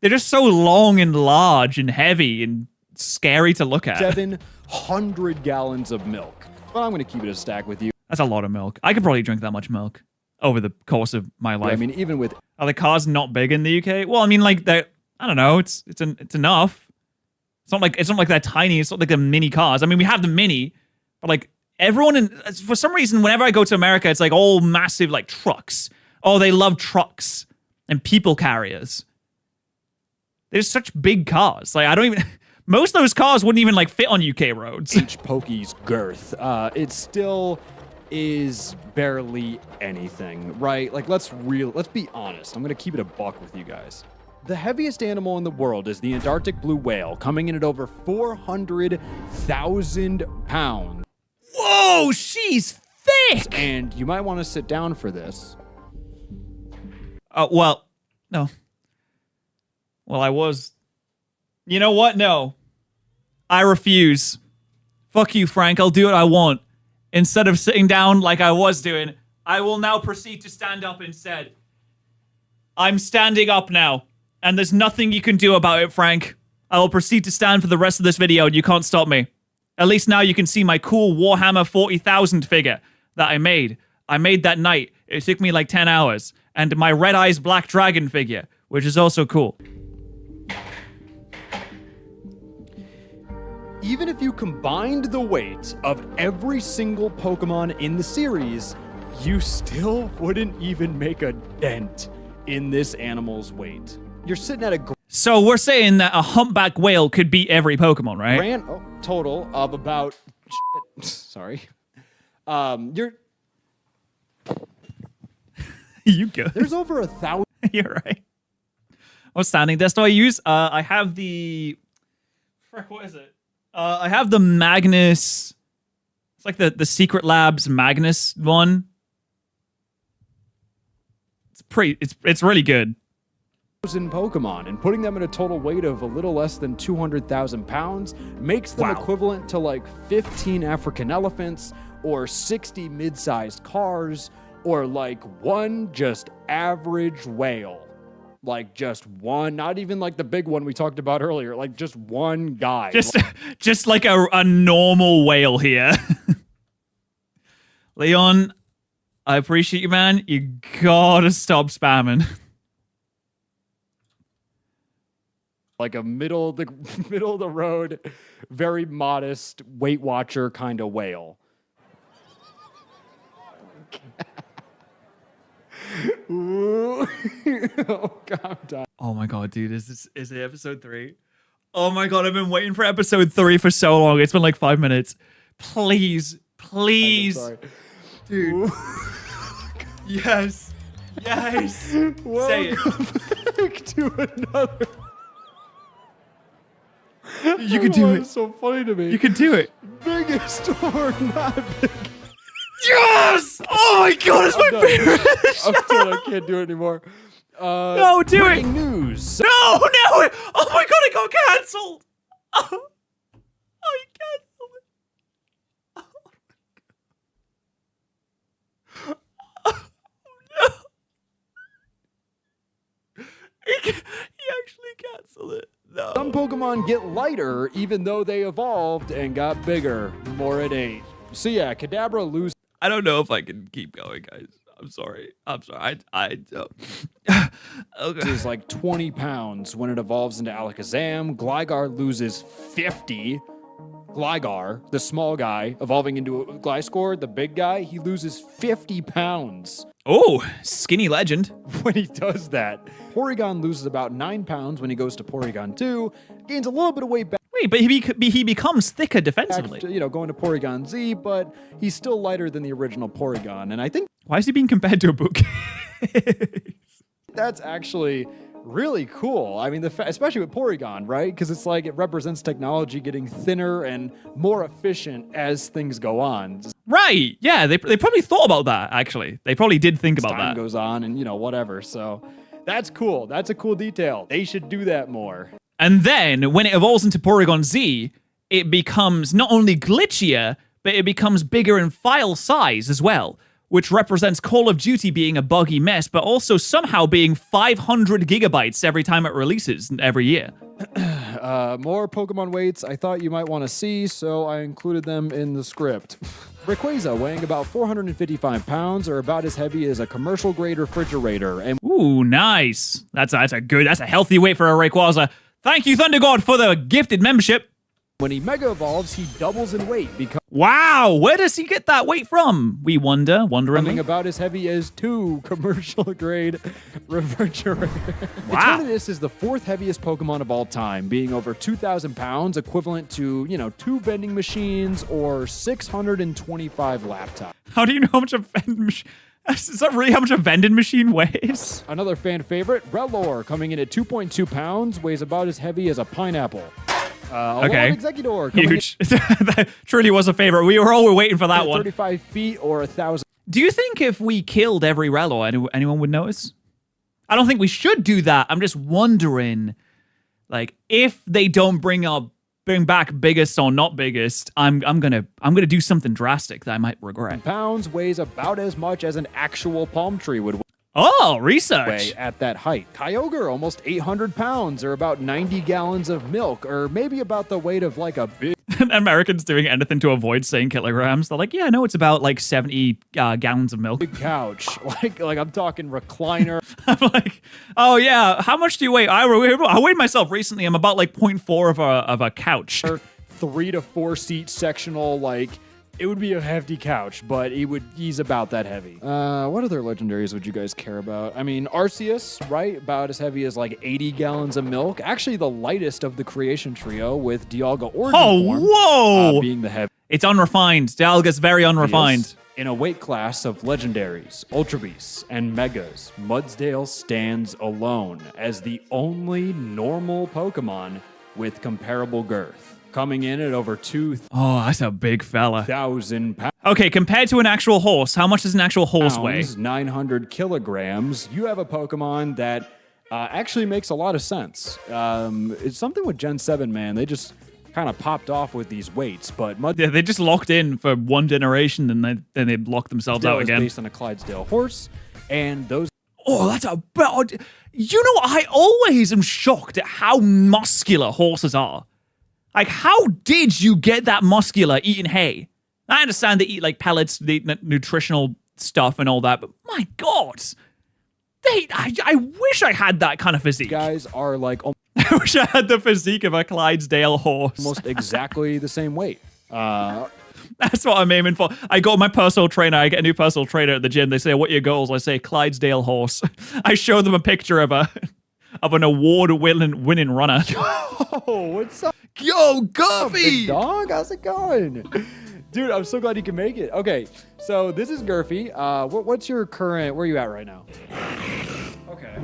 Speaker 1: They're just so long and large and heavy and scary to look at.
Speaker 4: 700 gallons of milk. But I'm going to keep it a stack with you.
Speaker 1: That's a lot of milk. I could probably drink that much milk over the course of my life.
Speaker 4: I mean, even with
Speaker 1: Are the cars not big in the UK? Well, I mean, like I don't know. It's enough. It's not like they're tiny. It's not like they're mini cars. I mean, we have the mini, but like everyone for some reason, whenever I go to America, it's like all massive like trucks. Oh, they love trucks and people carriers. They're such big cars. Like most of those cars wouldn't even like fit on UK roads.
Speaker 4: H. Pokey's girth, it still is barely anything, right? Like, let's be honest. I'm going to keep it a buck with you guys. The heaviest animal in the world is the Antarctic blue whale, coming in at over 400,000 pounds.
Speaker 1: Whoa, she's thick.
Speaker 4: And you might want to sit down for this.
Speaker 1: Well, no. Well, I was. You know what? No. I refuse. Fuck you, Frank. I'll do what I want. Instead of sitting down like I was doing, I will now proceed to stand up instead. I'm standing up now, and there's nothing you can do about it, Frank. I will proceed to stand for the rest of this video, and you can't stop me. At least now you can see my cool Warhammer 40,000 figure that I made. I made that night. It took me like 10 hours. And my Red Eyes Black Dragon figure, which is also cool.
Speaker 4: Even if you combined the weight of every single Pokemon in the series, you still wouldn't even make a dent in this animal's weight. You're sitting at a
Speaker 1: So we're saying that a humpback whale could beat every Pokemon, right?
Speaker 4: grand total of about... Sorry. You're...
Speaker 1: You good?
Speaker 4: There's over 1,000...
Speaker 1: You're right. What standing desk do I use? I have the... Frick, what is it? I have the Magnus... It's like the Secret Labs Magnus one. It's really good.
Speaker 4: Pokemon, and putting them at a total weight of a little less than 200,000 pounds makes them equivalent to like 15 African elephants or 60 mid-sized cars or like one just average whale. Like just one, not even like the big one we talked about earlier, like just one guy.
Speaker 1: Just like a normal whale here. Leon, I appreciate you, man. You gotta stop spamming.
Speaker 4: Like a middle of the road, very modest Weight Watcher kind of whale. Oh God, I'm dying.
Speaker 1: Oh my God, dude, is it episode 3? Oh my God, I've been waiting for episode 3 for so long. It's been like 5 minutes. Please.
Speaker 4: Sorry.
Speaker 1: Dude. Yes. Say it.
Speaker 4: Back to another.
Speaker 1: You can do it.
Speaker 4: It's so funny to me.
Speaker 1: You can do it.
Speaker 4: Biggest or not big.
Speaker 1: Yes! Oh my God, it's my favorite.
Speaker 4: I'm done. I can't do it anymore.
Speaker 1: No, do it.
Speaker 4: Breaking news.
Speaker 1: No. Oh my God, it got cancelled. Oh, you cancelled it. Oh no. He actually canceled it. No.
Speaker 4: Some Pokemon get lighter even though they evolved and got bigger. More at 8. So yeah, Kadabra loses.
Speaker 1: I don't know if I can keep going, guys. I'm sorry. I don't. Okay.
Speaker 4: Is like 20 pounds when it evolves into Alakazam. Gligar loses 50. Gligar, the small guy, evolving into a Gliscor, the big guy, he loses 50 pounds.
Speaker 1: Oh, skinny legend.
Speaker 4: When he does that. Porygon loses about 9 pounds when he goes to Porygon 2. Gains a little bit of weight back.
Speaker 1: Wait, but he becomes thicker defensively.
Speaker 4: To, going to Porygon Z, but he's still lighter than the original Porygon. And I think...
Speaker 1: Why is he being compared to a book?
Speaker 4: That's actually really cool. I mean, especially with Porygon, right? Because it's like it represents technology getting thinner and more efficient as things go on.
Speaker 1: Right. Yeah, they probably thought about that, actually. They probably did think about
Speaker 4: Time
Speaker 1: that.
Speaker 4: goes on and, whatever. So that's cool. That's a cool detail. They should do that more.
Speaker 1: And then, when it evolves into Porygon Z, it becomes not only glitchier, but it becomes bigger in file size as well, which represents Call of Duty being a buggy mess, but also somehow being 500 gigabytes every time it releases every year.
Speaker 4: More Pokemon weights I thought you might want to see, so I included them in the script. Rayquaza, weighing about 455 pounds, or about as heavy as a commercial-grade refrigerator. And
Speaker 1: ooh, nice. That's a healthy weight for a Rayquaza. Thank you, Thunder God, for the gifted membership.
Speaker 4: When he Mega Evolves, he doubles in weight, becoming
Speaker 1: wow, where does he get that weight from? We wonderingly.
Speaker 4: About as heavy as 2 commercial-grade refrigerators.
Speaker 1: Wow.
Speaker 4: Eternatus is the 4th heaviest Pokemon of all time, being over 2,000 pounds, equivalent to, 2 vending machines or 625 laptops.
Speaker 1: How do you know how much a vending machine... Is that really how much a vending machine weighs?
Speaker 4: Another fan favorite, Rellor, coming in at 2.2 pounds, weighs about as heavy as a pineapple.
Speaker 1: Okay.
Speaker 4: Executor. Coming
Speaker 1: Huge. That truly was a favorite. We were all waiting for that one.
Speaker 4: 35 feet or 1,000.
Speaker 1: Do you think if we killed every Relo, anyone would notice? I don't think we should do that. I'm just wondering, like, if they don't bring back biggest or not biggest, I'm gonna do something drastic that I might regret.
Speaker 4: Pounds weighs about as much as an actual palm tree would
Speaker 1: Oh, research.
Speaker 4: weigh at that height. Kyogre, almost 800 pounds, or about 90 gallons of milk, or maybe about the weight of like a big
Speaker 1: Americans doing anything to avoid saying kilograms. They're like, yeah, no, it's about like 70 gallons of milk.
Speaker 4: couch. Like I'm talking recliner.
Speaker 1: I'm like, oh yeah, how much do you weigh? I weighed myself recently. I'm about like 0.4 of a couch.
Speaker 4: 3 to 4 seat sectional, like it would be a hefty couch, but he's about that heavy. What other legendaries would you guys care about? I mean, Arceus, right? About as heavy as like 80 gallons of milk. Actually, the lightest of the creation trio with Dialga Origin form,
Speaker 1: whoa!
Speaker 4: being the heavy.
Speaker 1: It's unrefined. Dialga's very unrefined.
Speaker 4: In a weight class of legendaries, Ultra Beasts, and Megas, Mudsdale stands alone as the only normal Pokemon with comparable girth. Coming in at over 2,000
Speaker 1: Oh, that's a big fella.
Speaker 4: pounds.
Speaker 1: Okay, compared to an actual horse, how much does an actual horse weigh?
Speaker 4: 900 kilograms. You have a Pokemon that actually makes a lot of sense. It's something with Gen 7, man. They just kind of popped off with these weights, but
Speaker 1: Yeah, they just locked in for one generation and then they locked themselves out
Speaker 4: is
Speaker 1: again.
Speaker 4: based on a Clydesdale horse, and those
Speaker 1: Oh, that's a bad. You know, I always am shocked at how muscular horses are. Like, how did you get that muscular eating hay? I understand they eat like pellets, they eat nutritional stuff and all that, but my God, I wish I had that kind of physique.
Speaker 4: guys are like
Speaker 1: I wish I had the physique of a Clydesdale horse.
Speaker 4: almost exactly the same weight.
Speaker 1: That's what I'm aiming for. I go to my personal trainer. I get a new personal trainer at the gym. They say, "What are your goals?" I say, "Clydesdale horse." I show them a picture of an award-winning runner.
Speaker 4: Oh, what's up,
Speaker 1: Yo,
Speaker 4: big
Speaker 1: Goofy!
Speaker 4: dog? How's it going? Dude, I'm so glad you can make it. Okay, so this is Gurfy. What's your current, where are you at right now? Okay.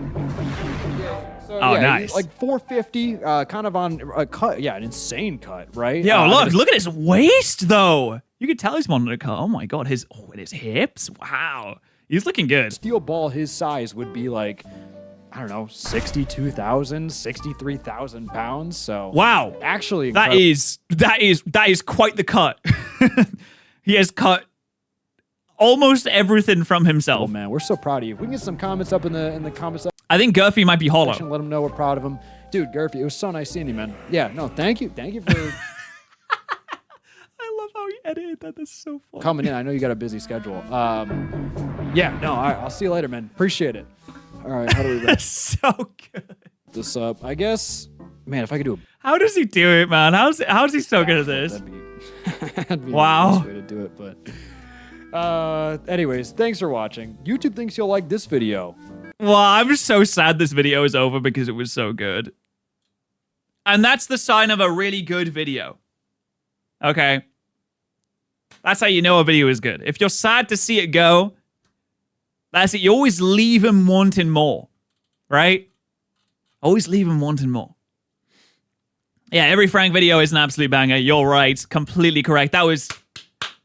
Speaker 4: So,
Speaker 1: Oh,
Speaker 4: yeah,
Speaker 1: nice.
Speaker 4: like 450, kind of on a cut. Yeah, an insane cut, right?
Speaker 1: Yo,
Speaker 4: I'm
Speaker 1: look at his waist, though. You can tell he's wanting to cut. Oh my God, and his hips. Wow, he's looking good.
Speaker 4: steel ball his size would be like, I don't know, 62,000, 63,000 pounds. So
Speaker 1: Wow,
Speaker 4: actually,
Speaker 1: that is quite the cut. He has cut almost everything from
Speaker 4: oh
Speaker 1: himself.
Speaker 4: man, we're so proud of you. If we can get some comments up in the comments
Speaker 1: I think Gurfy might be hollow.
Speaker 4: section, let them know we're proud of him. Dude, Gurfy, it was so nice seeing you, man. Yeah, no, thank you for
Speaker 1: I love how he edited that. That's so funny.
Speaker 4: coming in. I know you got a busy schedule. Yeah, no, all right, I'll see you later, man. Appreciate it. All right, how do we wrap
Speaker 1: That's so good.
Speaker 4: this up? I guess, man, if I could do a
Speaker 1: How does he do it, man? How's he so good at this?
Speaker 4: that'd be
Speaker 1: Wow.
Speaker 4: the best way to do it, but anyways, thanks for watching. YouTube thinks you'll like this video.
Speaker 1: Well, I'm so sad this video is over because it was so good. And that's the sign of a really good video. Okay? That's how you know a video is good. If you're sad to see it go, that's it. You always leave him wanting more. Right? Always leave him wanting more. Yeah, every Frank video is an absolute banger. You're right. Completely correct. That was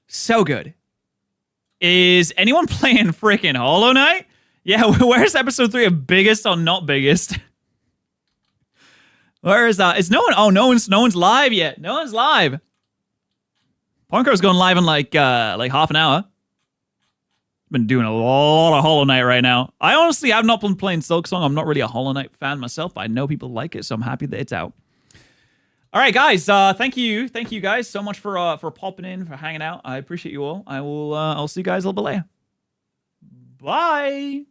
Speaker 1: so good. Is anyone playing freaking Hollow Knight? Yeah, where's episode 3 of Biggest or Not Biggest? Where is that? Is no one? Oh, no one's live yet. No one's live. Ponko's going live in like half an hour. Been doing a lot of Hollow Knight right now. I honestly have not been playing Silksong. I'm not really a Hollow Knight fan myself, but I know people like it, so I'm happy that it's out. All right, guys. Thank you guys so much for popping in, for hanging out. I appreciate you all. I'll see you guys a little bit later. Bye.